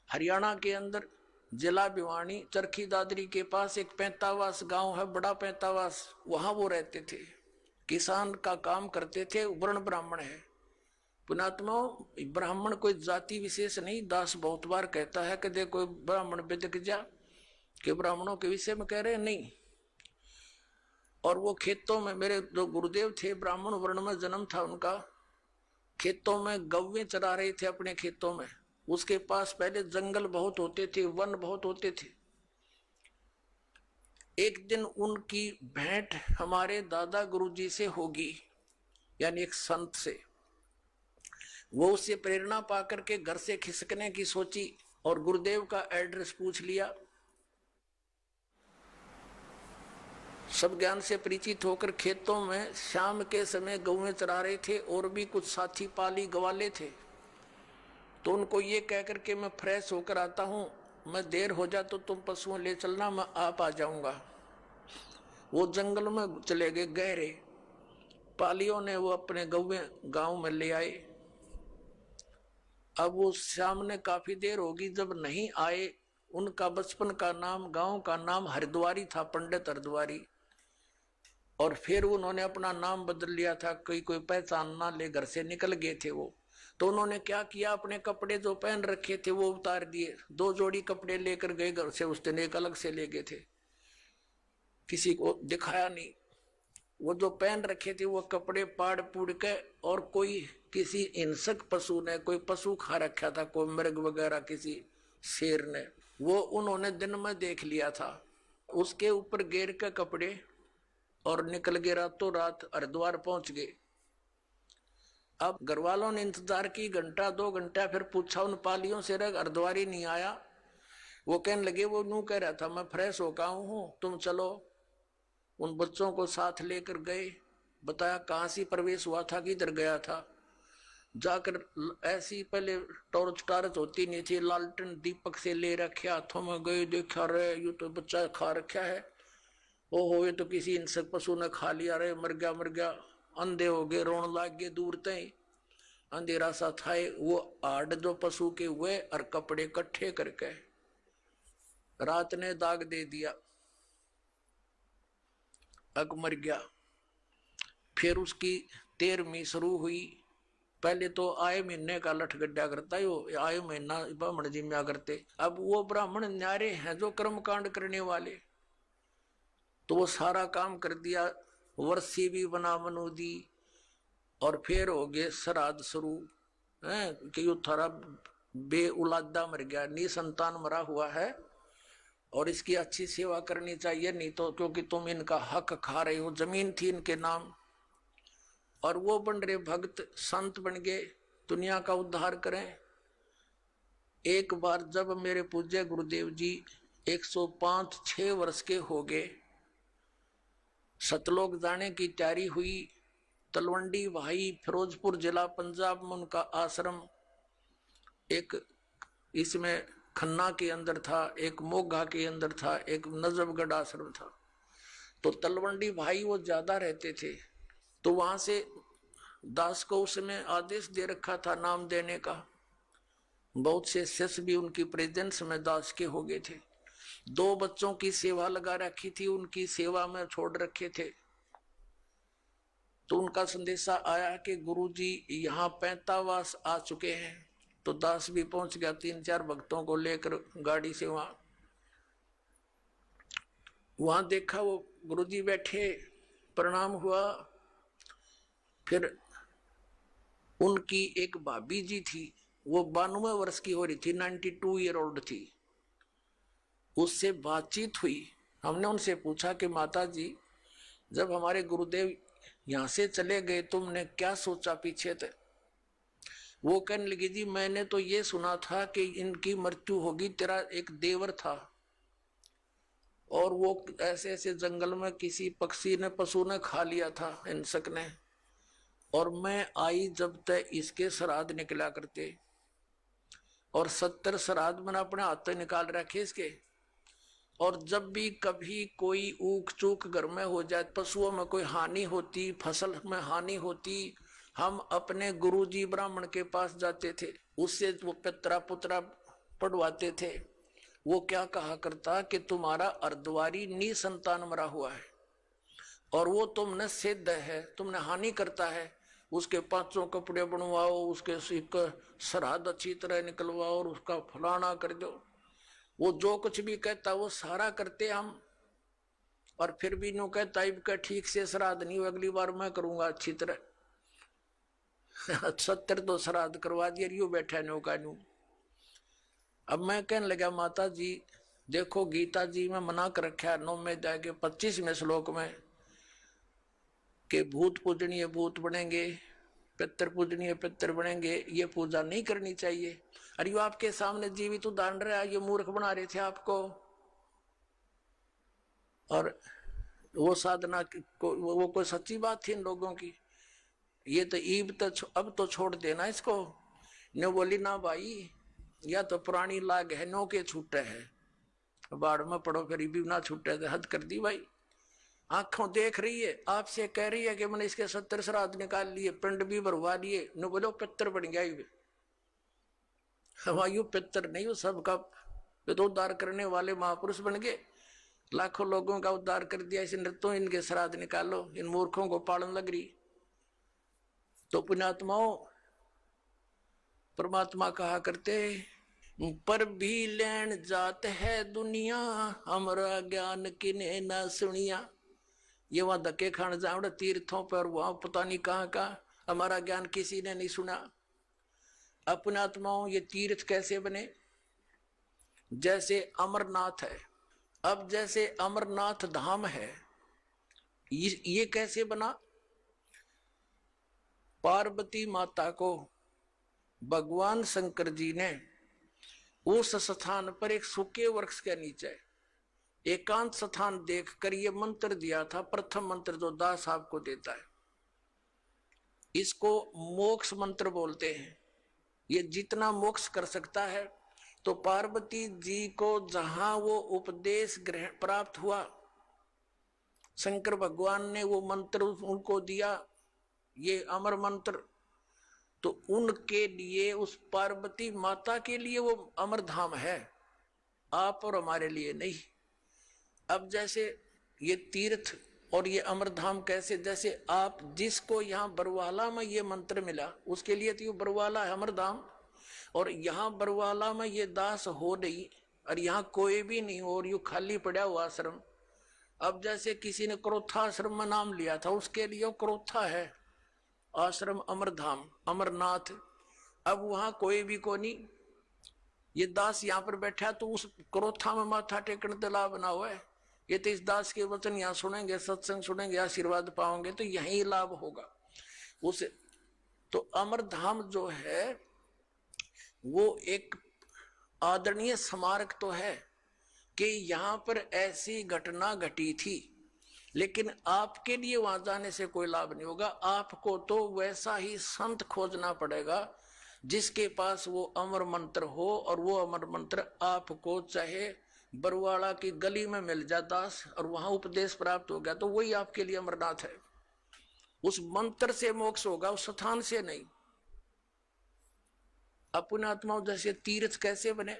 हरियाणा के अंदर जिला भिवानी चरखी दादरी के पास एक पैंतावास गांव है, बड़ा पैंतावास, वहां वो रहते थे, किसान का काम करते थे, वर्ण ब्राह्मण है। पुणात्मा, ब्राह्मण कोई जाति विशेष नहीं। दास बहुत बार कहता है कि देखो ब्राह्मण बिदक जा, कि ब्राह्मणों के विषय में कह रहे नहीं। और वो खेतों में, मेरे जो गुरुदेव थे ब्राह्मण वर्ण में जन्म था उनका, खेतों में गौवें चरा रहे थे अपने खेतों में। उसके पास पहले जंगल बहुत होते थे, वन बहुत होते थे। एक दिन उनकी भेंट हमारे दादा गुरुजी से होगी, यानी एक संत से। वो उससे प्रेरणा पाकर के घर से खिसकने की सोची और गुरुदेव का एड्रेस पूछ लिया। सब ज्ञान से परिचित होकर खेतों में शाम के समय गौएं चरा रहे थे, और भी कुछ साथी पाली गवाले थे। तो उनको ये कहकर के मैं फ्रेश होकर आता हूं, मैं देर हो जा तो तुम पशुओं ले चलना, मैं आप आ जाऊंगा। वो जंगल में चले गए गहरे। पालियों ने वो अपने गौएं गांव में ले आए। अब वो शाम ने काफी देर होगी, जब नहीं आए, उनका बचपन का नाम, गांव का नाम हरिद्वारी था, पंडित हरिद्वारी। और फिर उन्होंने अपना नाम बदल लिया था, कोई पहचान ना ले, घर से निकल गए थे वो। तो उन्होंने क्या किया, अपने कपड़े जो पहन रखे थे वो उतार दिए, 2 जोड़ी कपड़े लेकर गए घर से, उस दिन एक अलग से ले गए थे, किसी को दिखाया नहीं। वो जो पहन रखे थे वो कपड़े पाड़ पुड़ के, और कोई किसी हिंसक पशु ने, कोई पशु खा रखा था, कोई मृग वगैरह, किसी शेर ने, वो उन्होंने दिन में देख लिया था। उसके ऊपर घेर के कपड़े और निकल गए, रातों रात हरिद्वार पहुंच गए। अब घर वालों ने इंतजार की, घंटा 2 घंटा, फिर पूछा उन पालियों से, हरिद्वारी नहीं आया। वो कहने लगे, वो नू कह रहा था मैं फ्रेश होकर हूं, तुम चलो। उन बच्चों को साथ लेकर गए, बताया कहाँ से प्रवेश हुआ था, किधर गया था। जाकर ऐसी पहले टॉर्च टार्च होती नहीं थी, लालटेन दीपक से ले रखे हाथों में, गए देखा रहे ये तो बच्चा खा रखा है, ओहो ये तो किसी हिंसक पशु ने खा लिया, रे मर गया मर गया। अंधे हो गए, रोन लाग गए दूर तय, अंधेरा सा था। वो आड़ जो पशु के हुए और कपड़े इकट्ठे करके रात ने दाग दे दिया, अग मर गया। फिर उसकी 13वीं शुरू हुई। पहले तो आए महीने का लठ गड्ढा करता है, आए महीना ब्राह्मण जिम्या करते। अब वो ब्राह्मण न्यारे हैं जो कर्म कांड करने वाले, तो वो सारा काम कर दिया, वर्षी भी बना बनू दी। और फिर हो गए श्राद्ध शुरू है कि यो थारा बे उलादा मर गया, निसंतान मरा हुआ है और इसकी अच्छी सेवा करनी चाहिए, नहीं तो क्योंकि तुम इनका हक खा रहे हो। जमीन थी इनके नाम, और वो बन रहे भक्त संत बन गए, दुनिया का उद्धार करें। एक बार जब मेरे पूज्य गुरुदेव जी 105-6 वर्ष के हो गए, सतलोक जाने की तैयारी हुई। तलवंडी भाई फिरोजपुर जिला पंजाब में उनका आश्रम, एक इसमें खन्ना के अंदर था, एक मोगा के अंदर था, एक नजफगढ़ आश्रम था। तो तलवंडी भाई वो ज्यादा रहते थे, तो वहां से दास को उसमें आदेश दे रखा था नाम देने का। बहुत से शिष्य भी उनकी प्रेजेंस में दास के हो गए थे। 2 बच्चों की सेवा लगा रखी थी, उनकी सेवा में छोड़ रखे थे। तो उनका संदेशा आया कि गुरुजी यहाँ 45 आ चुके हैं। तो दास भी पहुंच गया 3-4 भक्तों को लेकर गाड़ी से। वहां देखा वो गुरुजी बैठे, प्रणाम हुआ। फिर उनकी एक भाभी जी थी, वो 92 वर्ष की हो रही थी, 92 ईयर ओल्ड थी। उससे बातचीत हुई। हमने उनसे पूछा कि माता जी, जब हमारे गुरुदेव यहां से चले गए तुमने क्या सोचा पीछे थे? वो कहने लगी, जी मैंने तो ये सुना था कि इनकी मृत्यु होगी, तेरा एक देवर था और वो ऐसे ऐसे जंगल में किसी पक्षी ने पशु ने खा लिया था, हिंसक ने, और मैं आई जब तक इसके श्राद्ध निकला करते, और 70 श्राद्ध मैंने अपने हाथ निकाल रखे इसके। और जब भी कभी कोई ऊक चूक घर में हो जाए, पशुओं में कोई हानि होती, फसल में हानि होती, हम अपने गुरुजी ब्राह्मण के पास जाते थे, उससे वो पितरा पुत्रा पढ़वाते थे। वो क्या कहा करता कि तुम्हारा अर्धवारी निसंतान मरा हुआ है और वो तुमने सिद्ध है, तुमने हानि करता है, उसके 5 कपड़े बनवाओ, उसके श्राद्ध अच्छी तरह निकलवाओ और उसका फलाना कर दो। वो जो कुछ भी कहता वो सारा करते हम। और फिर भी नो कहता इनका ठीक से श्राद्ध नहीं, अगली बार मैं करूंगा अच्छी तरह। 70 तो श्राद्ध करवा दिया, रियो बैठा नो का नू। अब मैं कहने लगा, माता जी देखो गीता जी में मना कर रखा है 9 में जाके 25वें श्लोक में कि भूत पूजनीय भूत बनेंगे, पितर पूजनीय पितर बनेंगे, ये पूजा नहीं करनी चाहिए। अरे वो आपके सामने जीवित उदाहरण रहा, ये मूर्ख बना रहे थे आपको। और वो साधना को वो कोई सच्ची बात थी इन लोगों की? ये तो ईब तो अब तो छोड़ देना इसको। ने बोली ना भाई, या तो पुरानी लाग है, नो के छूटे है, बाढ़ में पड़ो फिर भी ना छूटे, हद कर दी भाई। आंखों देख रही है, आपसे कह रही है कि मैंने इसके 70 श्राद्ध निकाल लिए, पिंड भी भरवा लिए, न बोलो पितर बन गया। हमायु पितर नहीं, सबका तो उद्धार करने वाले महापुरुष बन गए, लाखों लोगों का उद्धार कर दिया। इस नृत्यों इनके श्राद्ध निकालो, इन मूर्खों को पालन लग रही। तो पुण्यात्माओं, परमात्मा कहा करते, पर भी लेन जात है दुनिया, हमारा ज्ञान किने ना सुनिया। ये वहां धक्के खाने जाओ तीर्थों पर, वहां पता नहीं कहाँ का, हमारा ज्ञान किसी ने नहीं सुना। अपने आत्माओं, ये तीर्थ कैसे बने? जैसे अमरनाथ है। अब जैसे अमरनाथ धाम है, ये कैसे बना? पार्वती माता को भगवान शंकर जी ने उस स्थान पर एक सूखे वृक्ष के नीचे एकांत स्थान देखकर ये मंत्र दिया था। प्रथम मंत्र जो दास साहब को देता है, इसको मोक्ष मंत्र बोलते हैं। ये जितना मोक्ष कर सकता है। तो पार्वती जी को जहां वो उपदेश ग्रहण प्राप्त हुआ, शंकर भगवान ने वो मंत्र उनको दिया, ये अमर मंत्र, तो उनके लिए, उस पार्वती माता के लिए वो अमर धाम है, आप और हमारे लिए नहीं। अब जैसे ये तीर्थ और ये अमर धाम कैसे, जैसे आप जिसको यहाँ बरवाला में ये मंत्र मिला उसके लिए तो ये बरवाला है अमर धाम, और यहाँ बरवाला में ये दास हो नहीं और यहाँ कोई भी नहीं हो और यू खाली पड़ा हुआ आश्रम। अब जैसे किसी ने क्रोथा आश्रम में नाम लिया था, उसके लिए क्रोथा है आश्रम अमरधाम अमरनाथ। अब वहां कोई भी को नहीं, ये दास यहाँ पर बैठा तो उस क्रोथा में माथा टेकने तो लाभ ना हुआ है। ये तो इस दास के वचन यहाँ सुनेंगे, सत्संग सुनेंगे, आशीर्वाद पाओगे तो यही लाभ होगा उस। तो अमरधाम जो है वो एक आदरणीय स्मारक तो है कि यहाँ पर ऐसी घटना घटी थी, लेकिन आपके लिए वहां जाने से कोई लाभ नहीं होगा। आपको तो वैसा ही संत खोजना पड़ेगा जिसके पास वो अमर मंत्र हो, और वो अमर मंत्र आपको चाहे बरवाड़ा की गली में मिल जाए दास और वहां उपदेश प्राप्त हो गया तो वही आपके लिए अमरनाथ है। उस मंत्र से मोक्ष होगा, उस स्थान से नहीं। अपने आत्माओं जैसे तीर्थ कैसे बने,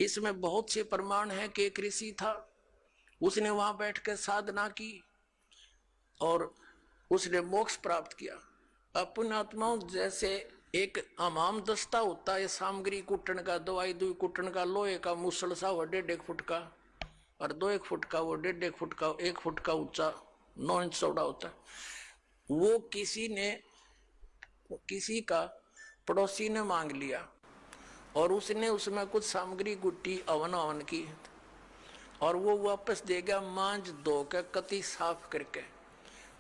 इसमें बहुत से प्रमाण है कि एक ऋषि था, उसने वहां बैठकर साधना की और उसने मोक्ष प्राप्त किया। अपने आत्माओं जैसे एक हमाम दस्ता होता है सामग्री कुटन का, दवाई दुई कुटन का, लोहे का मुसल सा वो 1.5 फुट का और 2 फुट का, वो 1.5 फुट का, 1 फुट का ऊंचा, 9 इंच चौड़ा होता है। वो किसी का पड़ोसी ने मांग लिया और उसने उसमें कुछ सामग्री गुट्टी अवन की और वो वापस दे गया मांझ धो के कति साफ करके,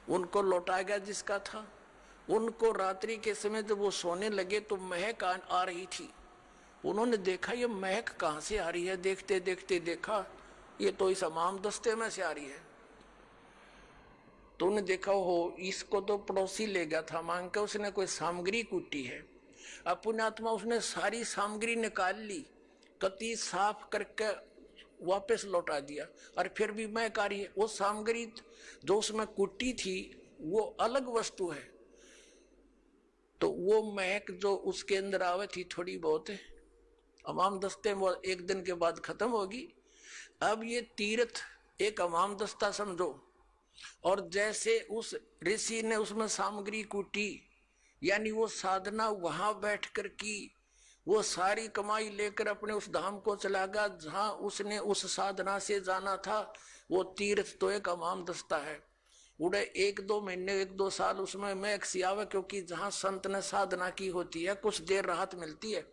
उनको लौटा गया जिसका था। उनको रात्रि के समय जब वो सोने लगे तो महक आ रही थी। उन्होंने देखा ये महक कहाँ से आ रही है, देखते देखते देखा ये तो इस हमाम दस्ते में से आ रही है। तो उन्हें देखा हो इसको तो पड़ोसी ले गया था मांग के, उसने कोई सामग्री कूटी है। अब पुण्यात्मा उसने सारी सामग्री निकाल ली, कति साफ करके वापस लौटा दिया और फिर भी महक आ रही है। वो सामग्री जो उसमें कुटी थी वो अलग वस्तु है, तो वो महक जो उसके अंदर आवे थी थोड़ी बहुत अमाम दस्ते में 1 दिन के बाद खत्म होगी। अब ये तीर्थ एक अमाम दस्ता समझो, और जैसे उस ऋषि ने उसमें सामग्री कूटी, यानी वो साधना वहां बैठकर की, वो सारी कमाई लेकर अपने उस धाम को चला गया जहां उसने उस साधना से जाना था। वो तीर्थ तो एक अमाम दस्ता है, उड़े 1-2 महीने 1-2 साल उसमें महक सी आवे, क्योंकि जहां संत ने साधना की होती है कुछ देर राहत मिलती है,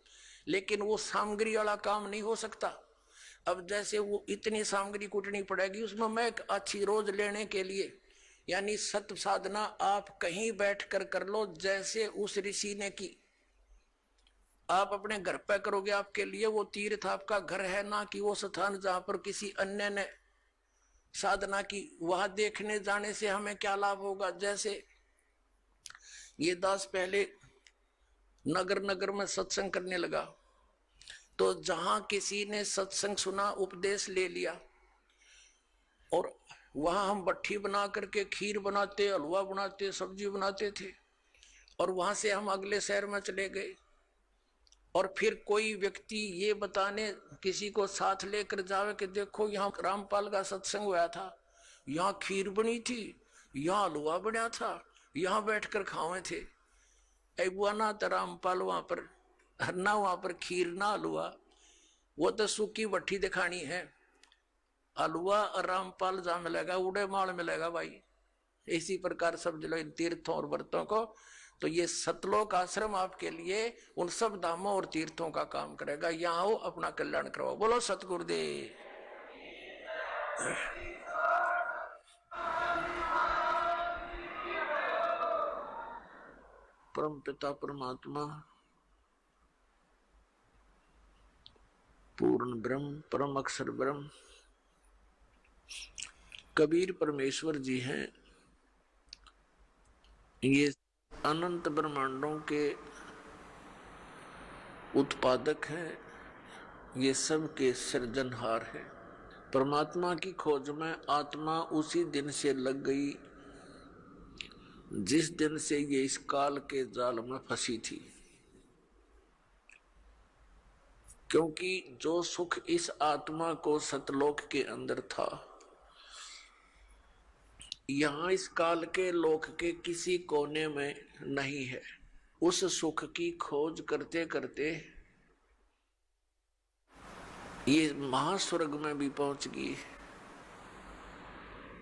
लेकिन वो सामग्री वाला काम नहीं हो सकता। अब जैसे वो इतनी सामग्री कूटनी पड़ेगी उसमें महक अच्छी रोज लेने के लिए, यानी सत्य साधना आप कहीं बैठकर कर लो जैसे उस ऋषि ने की। आप अपने घर पे करोगे आपके लिए वो तीर्थ आपका घर है, ना कि वो स्थान जहां पर किसी अन्य ने साधना की। वहां देखने जाने से हमें क्या लाभ होगा। जैसे ये दास पहले नगर नगर में सत्संग करने लगा, तो जहां किसी ने सत्संग सुना, उपदेश ले लिया, और वहां हम भट्ठी बना करके खीर बनाते, हलवा बनाते, सब्जी बनाते थे, और वहां से हम अगले शहर में चले गए। और फिर कोई व्यक्ति ये बताने किसी को साथ लेकर जावे कि देखो यहाँ रामपाल का सत्संग हुआ था, यहाँ खीर बनी थी, यहाँ हलवा बना था, यहाँ बैठकर खावे थे। बुआ ना तो रामपाल वहां पर ना, वहां पर खीर ना हलवा, वो तो सूखी भट्ठी दिखानी है। हलवा और रामपाल जहां मिलेगा उड़े माल मिलेगा भाई। इसी प्रकार समझ लो इन तीर्थों और व्रतों को। तो ये सतलोक आश्रम आपके लिए उन सब धामों और तीर्थों का काम करेगा। यहाँ हो अपना कल्याण करवाओ। बोलो सतगुरुदेव। परम पिता परमात्मा पूर्ण ब्रह्म, परम अक्षर ब्रह्म। कबीर परमेश्वर जी हैं, ये अनंत ब्रह्मांडों के उत्पादक हैं, ये सब के सृजनहार हैं। परमात्मा की खोज में आत्मा उसी दिन से लग गई जिस दिन से ये इस काल के जाल में फंसी थी, क्योंकि जो सुख इस आत्मा को सतलोक के अंदर था, यहां इस काल के लोक के किसी कोने में नहीं है। उस सुख की खोज करते करते ये महास्वर्ग में भी पहुंच गई,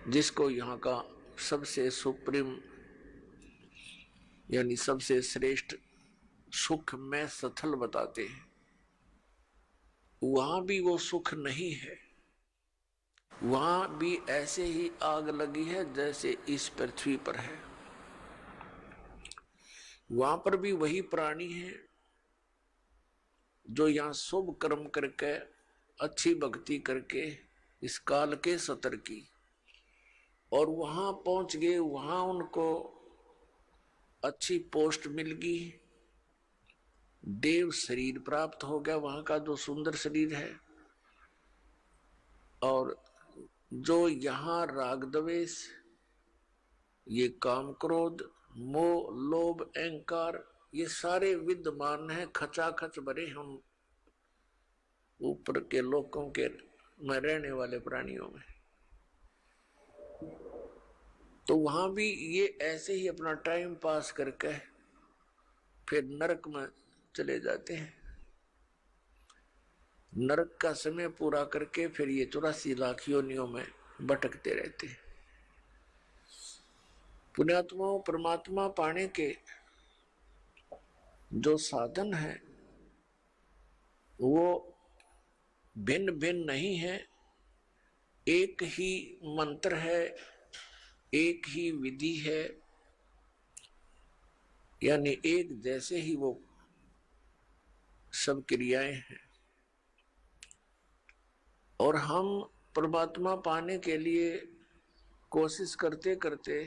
जिसको यहाँ का सबसे सुप्रीम यानी सबसे श्रेष्ठ सुख में सथल बताते हैं। वहां भी वो सुख नहीं है, वहां भी ऐसे ही आग लगी है जैसे इस पृथ्वी पर है। वहां पर भी वही प्राणी है जो यहाँ शुभ कर्म करके, अच्छी भक्ति करके इस काल के सतर की, और वहां पहुंच गए। वहां उनको अच्छी पोस्ट मिल गई, देव शरीर प्राप्त हो गया, वहां का जो सुंदर शरीर है। और जो यहाँ राग द्वेष, ये काम क्रोध मोह लोभ अहंकार, ये सारे विद्यमान है, खचाखच भरे हम ऊपर के लोकों के में रहने वाले प्राणियों में। तो वहां भी ये ऐसे ही अपना टाइम पास करके फिर नरक में चले जाते हैं। नरक का समय पूरा करके फिर ये 84 लाख योनियों में भटकते रहते हैं। पुण्यात्माओं, परमात्मा पाने के जो साधन है वो भिन्न भिन्न नहीं है, एक ही मंत्र है, एक ही विधि है, यानी एक जैसे ही वो सब क्रियाएं हैं। और हम परमात्मा पाने के लिए कोशिश करते करते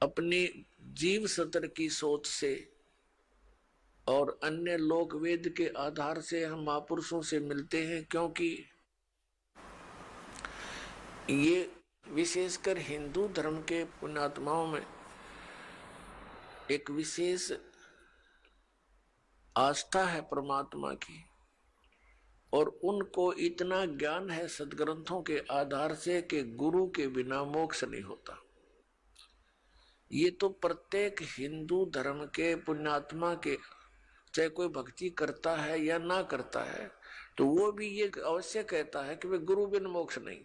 अपनी जीव सतर की सोच से और अन्य लोक वेद के आधार से हम महापुरुषों से मिलते हैं, क्योंकि ये विशेषकर हिंदू धर्म के पुण्यात्माओं में एक विशेष आस्था है परमात्मा की, और उनको इतना ज्ञान है सदग्रंथों के आधार से कि गुरु के बिना मोक्ष नहीं होता। ये तो प्रत्येक हिंदू धर्म के पुण्यात्मा के, चाहे कोई भक्ति करता है या ना करता है, तो वो भी ये अवश्य कहता है कि वे गुरु बिन मोक्ष नहीं।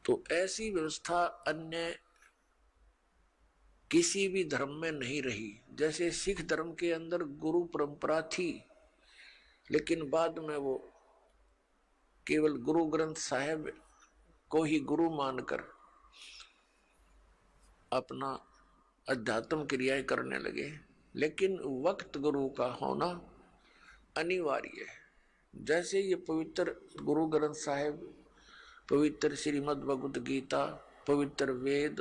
तो ऐसी व्यवस्था अन्य किसी भी धर्म में नहीं रही। जैसे सिख धर्म के अंदर गुरु परंपरा थी, लेकिन बाद में वो केवल गुरु ग्रंथ साहिब को ही गुरु मानकर अपना अध्यात्म क्रियाएं करने लगे। लेकिन वक्त गुरु का होना अनिवार्य है। जैसे ये पवित्र गुरु ग्रंथ साहिब, पवित्र श्रीमद् भगवत गीता, पवित्र वेद,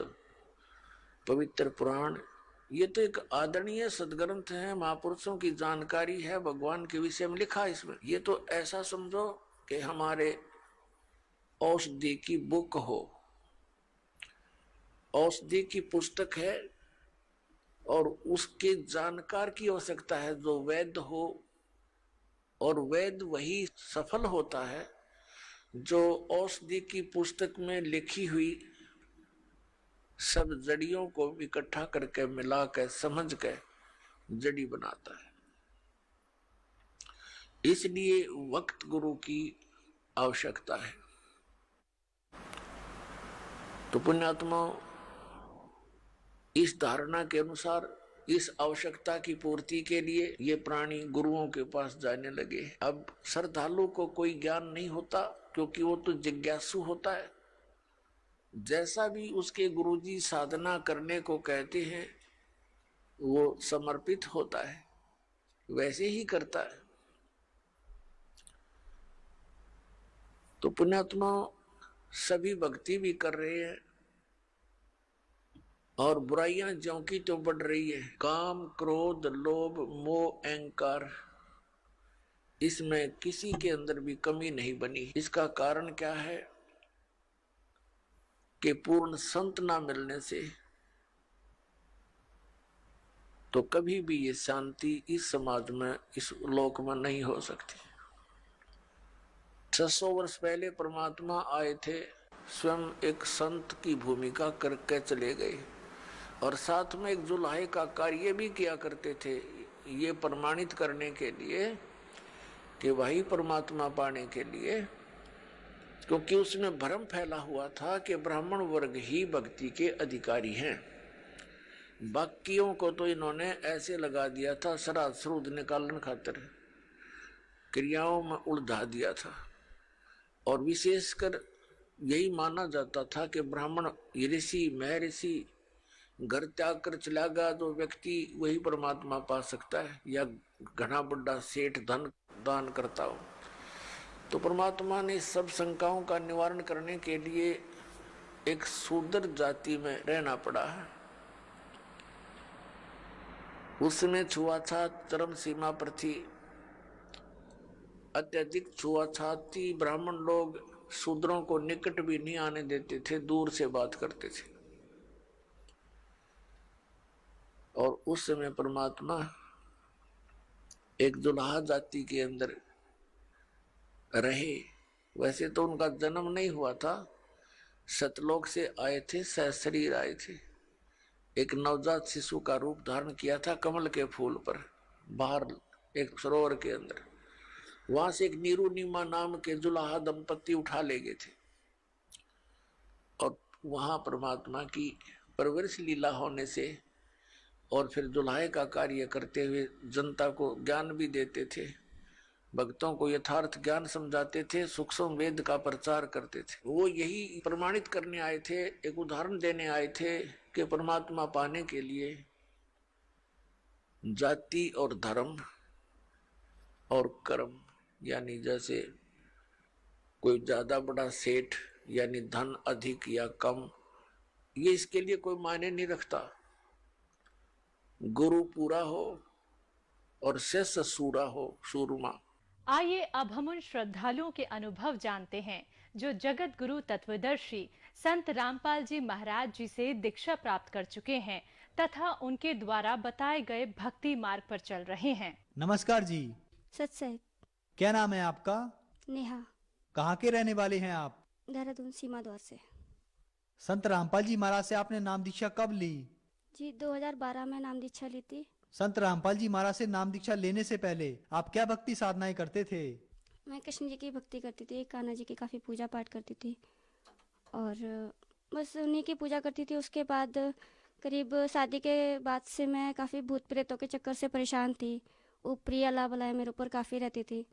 पवित्र पुराण, ये तो एक आदरणीय सदग्रंथ है, महापुरुषों की जानकारी है, भगवान के विषय में लिखा इसमें। ये तो ऐसा समझो कि हमारे औषधि की बुक हो, औषधि की पुस्तक है, और उसके जानकार की आवश्यकता है जो वैद्य हो। और वैद्य वही सफल होता है जो औषधि की पुस्तक में लिखी हुई सब जड़ियों को इकट्ठा करके मिला के समझ के जड़ी बनाता है। इसलिए वक्त गुरु की आवश्यकता है। तो पुण्यात्मा इस धारणा के अनुसार इस आवश्यकता की पूर्ति के लिए ये प्राणी गुरुओं के पास जाने लगे। अब श्रद्धालु को कोई ज्ञान नहीं होता, क्योंकि वो तो जिज्ञासु होता है। जैसा भी उसके गुरुजी साधना करने को कहते हैं वो समर्पित होता है वैसे ही करता है। तो पुण्यात्मा सभी भक्ति भी कर रहे हैं और बुराइयां ज्यों की त्यों बढ़ रही है। काम, क्रोध, लोभ, मोह, अहंकार, इसमें किसी के अंदर भी कमी नहीं बनी। इसका कारण क्या है कि पूर्ण संत ना मिलने से तो कभी भी ये शांति इस समाज में, इस लोक में नहीं हो सकती। 600 वर्ष पहले परमात्मा आए थे, स्वयं एक संत की भूमिका करके चले गए और साथ में एक जुल्हे का कार्य भी किया करते थे, ये प्रमाणित करने के लिए कि वही परमात्मा पाने के लिए, क्योंकि उसमें भ्रम फैला हुआ था कि ब्राह्मण वर्ग ही भक्ति के अधिकारी हैं। बाकियों को तो इन्होंने ऐसे लगा दिया था, श्राद्ध श्रुद्ध निकालन खातिर क्रियाओं में उलझा दिया था। और विशेषकर यही माना जाता था कि ब्राह्मण ऋषि, महर्षि घर त्याग कर चला गया जो व्यक्ति वही परमात्मा पा सकता है, या घना बड़ा सेठ धन दान करता हो। तो परमात्मा ने सब शंकाओं का निवारण करने के लिए एक शूद्र जाति में रहना पड़ा है। उसमें छुआछूत चरम सीमा पर थी, अत्यधिक छुआछूती। ब्राह्मण लोग शूद्रों को निकट भी नहीं आने देते थे, दूर से बात करते थे। और उस समय परमात्मा एक दुल्हा जाति के अंदर रहे। वैसे तो उनका जन्म नहीं हुआ था, सतलोक से आए थे, सहशरीर आए थे। एक नवजात शिशु का रूप धारण किया था कमल के फूल पर, बाहर एक सरोवर के अंदर। वहां से एक नीरू नीमा नाम के जुलाहा दंपति उठा ले गए थे और वहां परमात्मा की परवरिश लीला होने से और फिर दुल्हाए का कार्य करते हुए जनता को ज्ञान भी देते थे, भक्तों को यथार्थ ज्ञान समझाते थे, सूक्ष्म वेद का प्रचार करते थे। वो यही प्रमाणित करने आए थे, एक उदाहरण देने आए थे कि परमात्मा पाने के लिए जाति और धर्म और कर्म, यानी जैसे कोई ज्यादा बड़ा सेठ यानी धन अधिक या कम, ये इसके लिए कोई मायने नहीं रखता। गुरु पूरा हो और शिष्य सूरा हो, सूरमा। आइए अब हम उन श्रद्धालुओं के अनुभव जानते हैं जो जगत गुरु तत्वदर्शी संत रामपाल जी महाराज जी से दीक्षा प्राप्त कर चुके हैं तथा उनके द्वारा बताए गए भक्ति मार्ग पर चल रहे हैं। नमस्कार जी। सत्संग। क्या नाम है आपका? नेहा। कहाँ के रहने वाले हैं आप? देहरादून सीमा द्वार से। संत रामपाल जी महाराज से आपने नाम दीक्षा कब ली? जी 2012 में नाम दीक्षा ली थी। संत रामपाल जी महाराज से नाम दीक्षा लेने से पहले आप क्या भक्ति साधनाएं करते थे? मैं कृष्ण जी की भक्ति करती थी, कान्हा जी की काफ़ी पूजा पाठ करती थी और बस उन्हीं की पूजा करती थी। उसके बाद करीब शादी के बाद से मैं काफ़ी भूत प्रेतों के चक्कर से परेशान थी। ऊपरी अला बलाएं मेरे ऊपर काफ़ी रहती थी,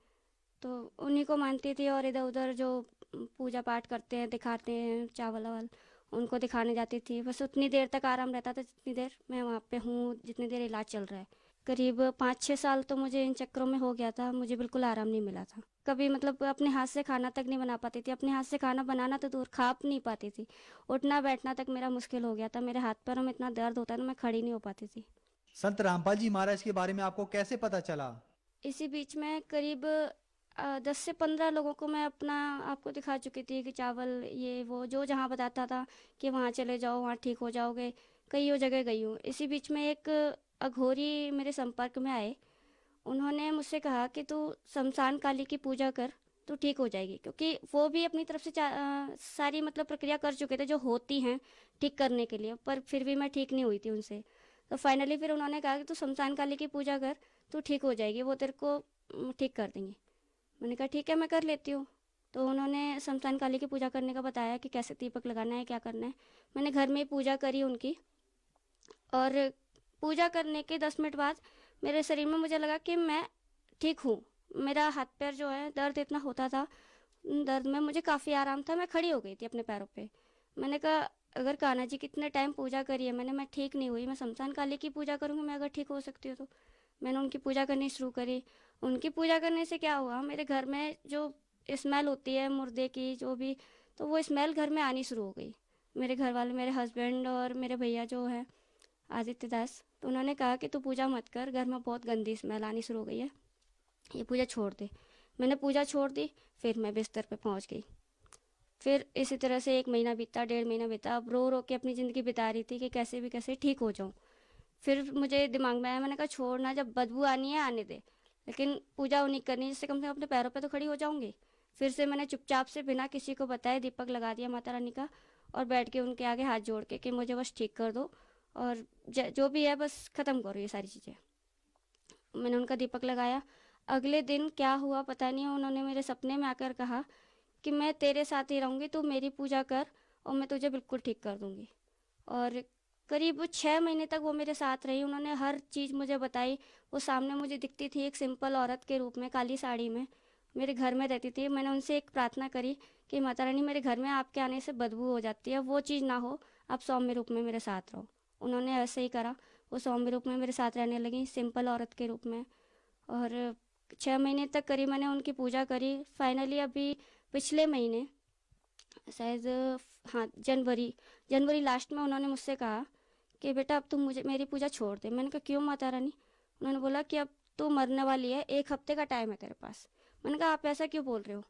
तो उन्हीं को मानती थी और इधर उधर जो पूजा पाठ करते हैं, दिखाते हैं चावल वावल, उनको दिखाने जाती थी। बस उतनी देर तक आराम रहता था जितनी देर मैं वहाँ पे हूँ, जितनी देर इलाज चल रहा है। करीब 5-6 साल तो मुझे इन चक्करों में हो गया था, मुझे बिल्कुल आराम नहीं मिला था। कभी मतलब अपने हाथ से खाना तक नहीं बना पाती थी, अपने हाथ से खाना बनाना तो दूर, खा नहीं पाती थी। उठना बैठना तक मेरा मुश्किल हो गया था, मेरे हाथ पैरों में इतना दर्द होता था, मैं खड़ी नहीं हो पाती थी। संत रामपाल जी महाराज के बारे में आपको कैसे पता चला? इसी बीच में करीब 10 से 15 लोगों को मैं अपना आपको दिखा चुकी थी कि चावल ये वो जो जहाँ बताता था कि वहाँ चले जाओ, वहाँ ठीक हो जाओगे, कई जगह गई हूँ। इसी बीच में एक अघोरी मेरे संपर्क में आए, उन्होंने मुझसे कहा कि तू शमशान काली की पूजा कर, तू ठीक हो जाएगी। क्योंकि वो भी अपनी तरफ से सारी मतलब प्रक्रिया कर चुके थे जो होती हैं ठीक करने के लिए, पर फिर भी मैं ठीक नहीं हुई थी उनसे। तो फाइनली फिर उन्होंने कहा कि तू शमशान काली की पूजा कर, तू ठीक हो जाएगी, वो तेरे को ठीक कर देंगे। मैंने कहा ठीक है, मैं कर लेती हूँ। तो उन्होंने शमशान काली की पूजा करने का बताया कि कैसे दीपक लगाना है, क्या करना है। मैंने घर में ही पूजा करी उनकी, और पूजा करने के 10 मिनट बाद मेरे शरीर में मुझे लगा कि मैं ठीक हूँ। मेरा हाथ पैर जो है दर्द इतना होता था, दर्द में मुझे काफ़ी आराम था, मैं खड़ी हो गई थी अपने पैरों पे। मैंने कहा अगर कान्हा जी कितने टाइम पूजा करी है मैंने, मैं ठीक नहीं हुई, मैं शमशान काली की पूजा करूँगी, मैं अगर ठीक हो सकती हूँ तो। मैंने उनकी पूजा करनी शुरू करी। उनकी पूजा करने से क्या हुआ, मेरे घर में जो स्मेल होती है मुर्दे की जो भी, तो वो स्मेल घर में आनी शुरू हो गई। मेरे घर वाले, मेरे हस्बैंड और मेरे भैया जो है आदित्य दास, तो उन्होंने कहा कि तू पूजा मत कर, घर में बहुत गंदी स्मेल आनी शुरू हो गई है, ये पूजा छोड़ दे। मैंने पूजा छोड़ दी, फिर मैं बिस्तर पे पहुंच गई। फिर इसी तरह से 1 महीना बीता, 1.5 महीना बीता। अब रो रो के अपनी ज़िंदगी बिता रही थी कि कैसे भी कैसे ठीक हो जाऊं। फिर मुझे दिमाग में आया, मैंने कहा छोड़ना, जब बदबू आनी है आने दे, लेकिन पूजा उन्हीं करनी है जिससे कम से कम अपने पैरों पे तो खड़ी हो जाऊंगी। फिर से मैंने चुपचाप से बिना किसी को बताए दीपक लगा दिया माता रानी का, और बैठ के उनके आगे हाथ जोड़ के कि मुझे बस ठीक कर दो, और जो भी है बस ख़त्म करो ये सारी चीज़ें। मैंने उनका दीपक लगाया। अगले दिन क्या हुआ पता नहीं, उन्होंने मेरे सपने में आकर कहा कि मैं तेरे साथ ही रहूँगी, तू मेरी पूजा कर और मैं तुझे बिल्कुल ठीक कर दूँगी। और करीब 6 महीने तक वो मेरे साथ रही, उन्होंने हर चीज़ मुझे बताई। वो सामने मुझे दिखती थी एक सिंपल औरत के रूप में, काली साड़ी में, मेरे घर में रहती थी। मैंने उनसे एक प्रार्थना करी कि माता रानी मेरे घर में आपके आने से बदबू हो जाती है, वो चीज़ ना हो, आप सौम्य रूप में मेरे साथ रहो। उन्होंने ऐसे ही करा, वो सौम्य रूप में मेरे साथ रहने लगी, सिंपल औरत के रूप में। और 6 महीने तक करी मैंने उनकी पूजा करी। फाइनली अभी पिछले महीने शायद, हाँ जनवरी जनवरी लास्ट में उन्होंने मुझसे कहा कि बेटा अब तुम मुझे मेरी पूजा छोड़ दे। मैंने कहा क्यों माता रानी? उन्होंने बोला कि अब तू मरने वाली है, 1 हफ्ते का टाइम है तेरे पास। मैंने कहा आप ऐसा क्यों बोल रहे हो?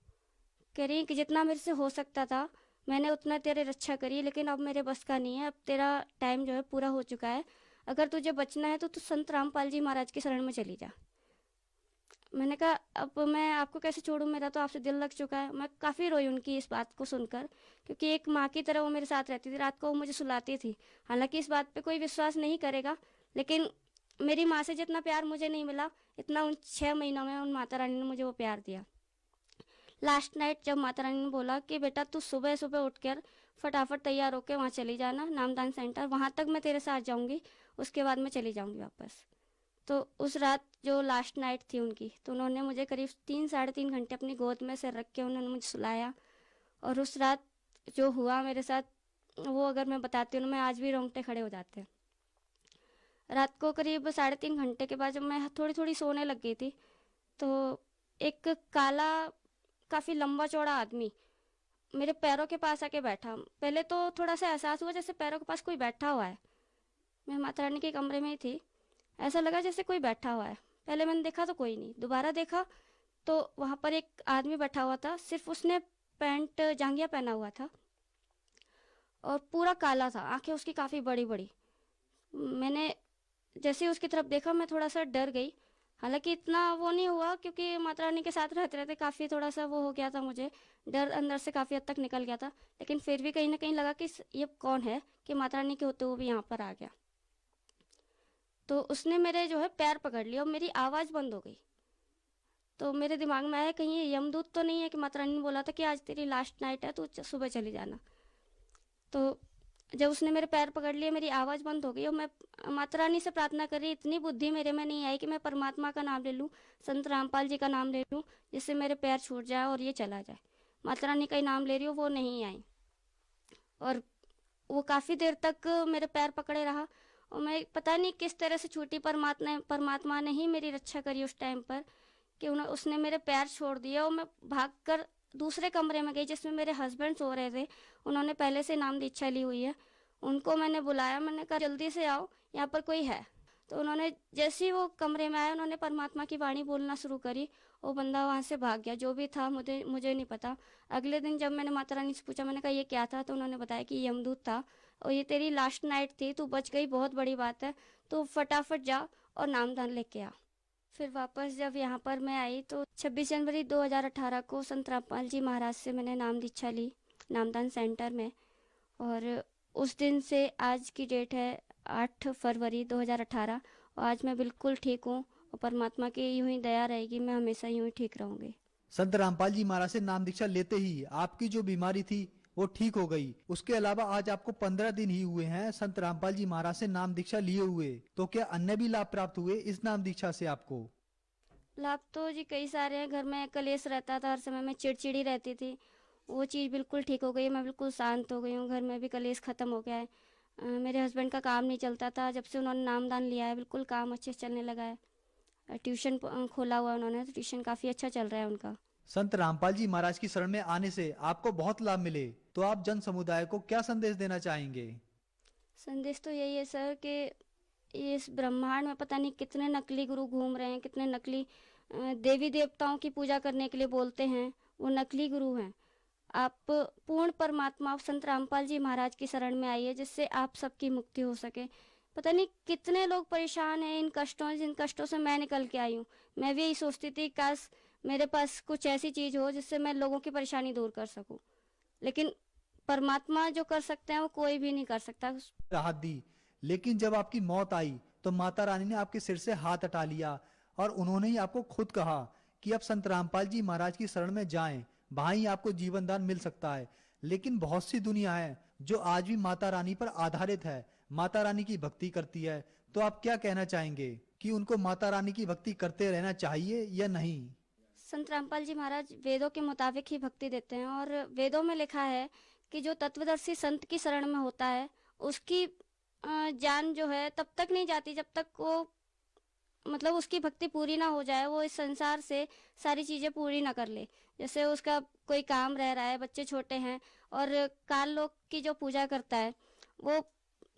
कह रही कि जितना मेरे से हो सकता था मैंने उतना तेरे रक्षा करी, लेकिन अब मेरे बस का नहीं है, अब तेरा टाइम जो है पूरा हो चुका है। अगर तुझे बचना है तो तू संत रामपाल जी महाराज की शरण में चली जा। मैंने कहा अब मैं आपको कैसे छोड़ूं, मेरा तो आपसे दिल लग चुका है। मैं काफ़ी रोई उनकी इस बात को सुनकर, क्योंकि एक माँ की तरह वो मेरे साथ रहती थी, रात को वो मुझे सुलाती थी। हालांकि इस बात पे कोई विश्वास नहीं करेगा, लेकिन मेरी माँ से जितना प्यार मुझे नहीं मिला, इतना उन 6 महीनों में उन माता रानी ने मुझे वो प्यार दिया। लास्ट नाइट जब माता रानी ने बोला कि बेटा तू सुबह सुबह उठकर फटाफट तैयार होकर वहाँ चली जाना नामदान सेंटर, वहाँ तक मैं तेरे साथ जाऊँगी, उसके बाद मैं चली जाऊँगी वापस। तो उस रात जो लास्ट नाइट थी उनकी, तो उन्होंने मुझे करीब 3 साढ़े 3 घंटे अपनी गोद में सिर रख के उन्होंने मुझे सुलाया। और उस रात जो हुआ मेरे साथ, वो अगर मैं बताती हूँ ना, मैं आज भी रोंगटे खड़े हो जाते हैं। रात को करीब 3.5 घंटे के बाद जब मैं थोड़ी थोड़ी सोने लग गई थी, तो एक काला काफ़ी लंबा चौड़ा आदमी मेरे पैरों के पास आके बैठा। पहले तो थोड़ा सा एहसास हुआ जैसे पैरों के पास कोई बैठा हुआ है। मैं माता रानी के कमरे में ही थी, ऐसा लगा जैसे कोई बैठा हुआ है। पहले मैंने देखा तो कोई नहीं, दोबारा देखा तो वहाँ पर एक आदमी बैठा हुआ था, सिर्फ उसने पैंट जांघिया पहना हुआ था और पूरा काला था, आंखें उसकी काफ़ी बड़ी बड़ी। मैंने जैसे ही उसकी तरफ देखा मैं थोड़ा सा डर गई। हालांकि इतना वो नहीं हुआ, क्योंकि माता रानी के साथ रहते रहते काफ़ी थोड़ा सा वो हो गया था, मुझे डर अंदर से काफ़ी हद तक निकल गया था। लेकिन फिर भी कहीं ना कहीं लगा कि ये कौन है कि माता रानी के होते हुए भी यहाँ पर आ गया। तो उसने मेरे जो है पैर पकड़ लिया और मेरी आवाज़ बंद हो गई। तो मेरे दिमाग में आया कहीं ये यमदूत तो नहीं है कि माता रानी ने बोला था कि आज तेरी लास्ट नाइट है, तो सुबह चली जाना। तो जब उसने मेरे पैर पकड़ लिए, मेरी आवाज़ बंद हो गई और मैं माता रानी से प्रार्थना कर रही, इतनी बुद्धि मेरे में नहीं आई कि मैं परमात्मा का नाम ले लूँ, संत रामपाल जी का नाम ले लूँ, जिससे मेरे पैर छूट जाए और ये चला जाए। माता रानी का ही नाम ले रही हूँ, वो नहीं आई। और वो काफ़ी देर तक मेरे पैर पकड़े रहा और मैं पता नहीं किस तरह से छूटी। परमात्मा ने ही मेरी रक्षा करी उस टाइम पर कि उसने मेरे पैर छोड़ दिए और मैं भागकर दूसरे कमरे में गई जिसमें मेरे हस्बैंड सो रहे थे। उन्होंने पहले से नाम दीक्षा ली हुई है। उनको मैंने बुलाया, मैंने कहा जल्दी से आओ, यहाँ पर कोई है। तो उन्होंने जैसे ही वो कमरे में आए, उन्होंने परमात्मा की वाणी बोलना शुरू करी। वो बंदा वहाँ से भाग गया, जो भी था मुझे नहीं पता। अगले दिन जब मैंने माता रानी से पूछा, मैंने कहा ये क्या था, तो उन्होंने बताया कि यमदूत था और ये तेरी लास्ट नाइट थी, तू बच गई, बहुत बड़ी बात है, तो फटाफट जा और नामदान लेके आ। फिर वापस जब यहाँ पर मैं आई तो 26 जनवरी 2018 को संत रामपाल जी महाराज से मैंने नाम दीक्षा ली नामदान सेंटर में। और उस दिन से आज की डेट है 8 फरवरी 2018 और आज मैं बिल्कुल ठीक हूँ और परमात्मा की यूं ही दया रहेगी, मैं हमेशा यूं ही ठीक रहूँगी। संत रामपाल जी महाराज से नाम दीक्षा लेते ही आपकी जो बीमारी थी वो ठीक हो गई। उसके अलावा आज आपको 15 दिन ही हुए हैं संत रामपाल जी महाराज से नाम दीक्षा लिए हुए, तो क्या अन्य भी लाभ प्राप्त हुए इस नाम दीक्षा से आपको? लाभ तो जी कई सारे हैं। घर में कलेश रहता था, हर समय मैं चिड़चिड़ी रहती थी। वो चीज़ बिल्कुल ठीक हो गई है। मैं बिल्कुल शांत हो गई हूँ, घर में भी कलेश ख़त्म हो गया है। मेरे हस्बैंड का काम नहीं चलता था, जब से उन्होंने नामदान लिया है बिल्कुल काम अच्छे से चलने लगा है। ट्यूशन खोला हुआ उन्होंने, तो ट्यूशन काफ़ी अच्छा चल रहा है उनका। संत रामपाल जी महाराज की शरण में आने से आपको बहुत लाभ मिले, तो आप जन समुदाय को क्या संदेश देना चाहेंगे? संदेश तो यही है सर कि इस ब्रह्मांड में पता नहीं कितने नकली गुरु घूम रहे हैं, कितने नकली देवी देवताओं की पूजा करने के लिए बोलते हैं, वो नकली गुरु हैं। आप पूर्ण परमात्मा संत रामपाल जी महाराज की शरण में आइए, जिससे आप सबकी मुक्ति हो सके। पता नहीं कितने लोग परेशान हैं इन कष्टों, जिन कष्टों से मैं निकल के आई हूँ। मैं भी यही सोचती थी काश मेरे पास कुछ ऐसी चीज हो जिससे मैं लोगों की परेशानी दूर कर सकूं, लेकिन परमात्मा जो कर सकते हैं वो कोई भी नहीं कर सकता। राहत दी, लेकिन जब आपकी मौत आई तो माता रानी ने आपके सिर से हाथ हटा लिया और उन्होंने ही आपको खुद कहा कि अब संत रामपाल जी महाराज की शरण में जाएं, वहां ही आपको जीवन दान मिल सकता है। लेकिन बहुत सी दुनिया है जो आज भी माता रानी पर आधारित है, माता रानी की भक्ति करती है, तो आप क्या कहना चाहेंगे कि उनको माता रानी की भक्ति करते रहना चाहिए या नहीं? संत रामपाल जी महाराज वेदों के मुताबिक ही भक्ति देते हैं, और वेदों में लिखा है कि जो तत्वदर्शी संत की शरण में होता है उसकी जान जो है तब तक नहीं जाती जब तक वो मतलब उसकी भक्ति पूरी ना हो जाए, वो इस संसार से सारी चीजें पूरी ना कर ले। जैसे उसका कोई काम रह रहा है, बच्चे छोटे हैं, और काल लोक की जो पूजा करता है वो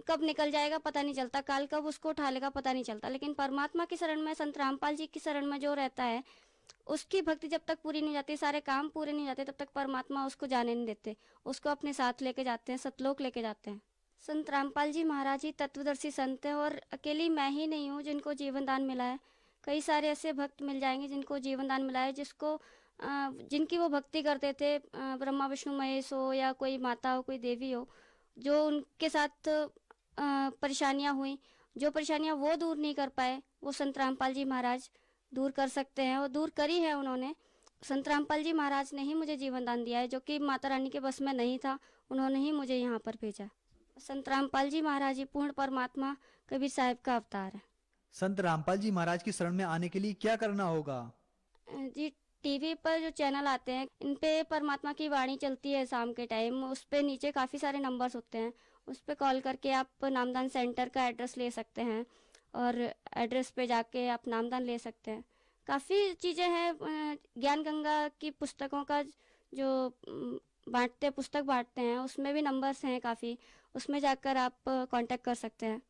कब निकल जाएगा पता नहीं चलता, काल कब उसको उठा लेगा पता नहीं चलता। लेकिन परमात्मा की शरण में, संत रामपाल जी की शरण में जो रहता है, उसकी भक्ति जब तक पूरी नहीं जाती, सारे काम पूरे नहीं जाते, तब तक परमात्मा उसको जाने नहीं देते, उसको अपने साथ लेके जाते हैं, सतलोक लेके जाते हैं। संत रामपाल जी महाराज ही तत्वदर्शी संत है, और अकेली मैं ही नहीं हूँ जिनको जीवन दान मिला है। कई सारे ऐसे भक्त मिल जाएंगे जिनको जीवन दान मिला है, जिनकी वो भक्ति करते थे, ब्रह्मा विष्णु महेश हो या कोई माता हो, कोई देवी हो, जो उनके साथ परेशानियां हुई, जो परेशानियां वो दूर नहीं कर पाए, वो संत रामपाल जी महाराज दूर कर सकते हैं, और दूर करी है उन्होंने। संत रामपाल जी महाराज ने ही मुझे जीवन दान दिया है, जो कि माता रानी के बस में नहीं था, उन्होंने ही मुझे यहाँ पर भेजा। संत रामपाल जी महाराज ही पूर्ण परमात्मा कबीर साहिब का अवतार है। संत रामपाल जी महाराज की शरण में आने के लिए क्या करना होगा? जी, टीवी पर जो चैनल आते हैं इन पे परमात्मा की वाणी चलती है शाम के टाइम, उस पे नीचे काफ़ी सारे नंबर्स होते हैं, उस पे कॉल करके आप नामदान सेंटर का एड्रेस ले सकते हैं, और एड्रेस पे जाके आप नामदान ले सकते हैं। काफ़ी चीज़ें हैं, ज्ञान गंगा की पुस्तकों का जो पुस्तक बांटते हैं, उसमें भी नंबर्स हैं काफ़ी, उसमें जाकर आप कांटेक्ट कर सकते हैं।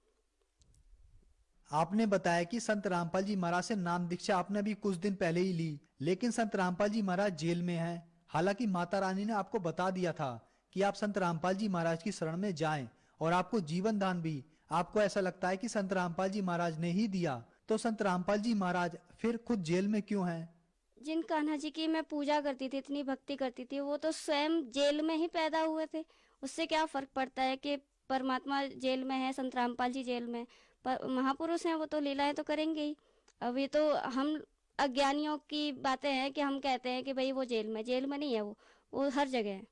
आपने बताया कि संत रामपाल जी महाराज से नाम दीक्षा आपने अभी कुछ दिन पहले ही ली, लेकिन संत रामपाल जी महाराज जेल में हैं। हालांकि माता रानी ने आपको बता दिया था कि आप संत रामपाल जी महाराज की शरण में जाएं, और आपको जीवन दान भी आपको ऐसा लगता है कि संत रामपाल जी महाराज ने ही दिया, तो संत रामपाल जी महाराज फिर खुद जेल में क्यों हैं? जिन कान्हा जी की मैं पूजा करती थी, इतनी भक्ति करती थी, वो तो स्वयं जेल में ही पैदा हुए थे। उससे क्या फर्क पड़ता है कि परमात्मा जेल में है, संत रामपाल जी जेल में, पर महापुरुष हैं, वो तो लीलाएं तो करेंगे ही। अब ये तो हम अज्ञानियों की बातें हैं कि हम कहते हैं कि भाई वो जेल में नहीं है, वो हर जगह है।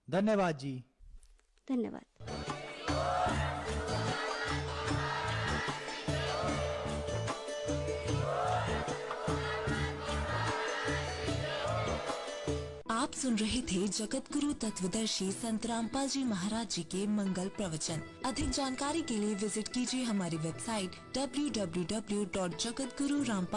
धन्यवाद जी। धन्यवाद। आप सुन रहे थे जगत गुरु तत्वदर्शी संत रामपाल जी महाराज जी के मंगल प्रवचन। अधिक जानकारी के लिए विजिट कीजिए हमारी वेबसाइट www.jagatgururampal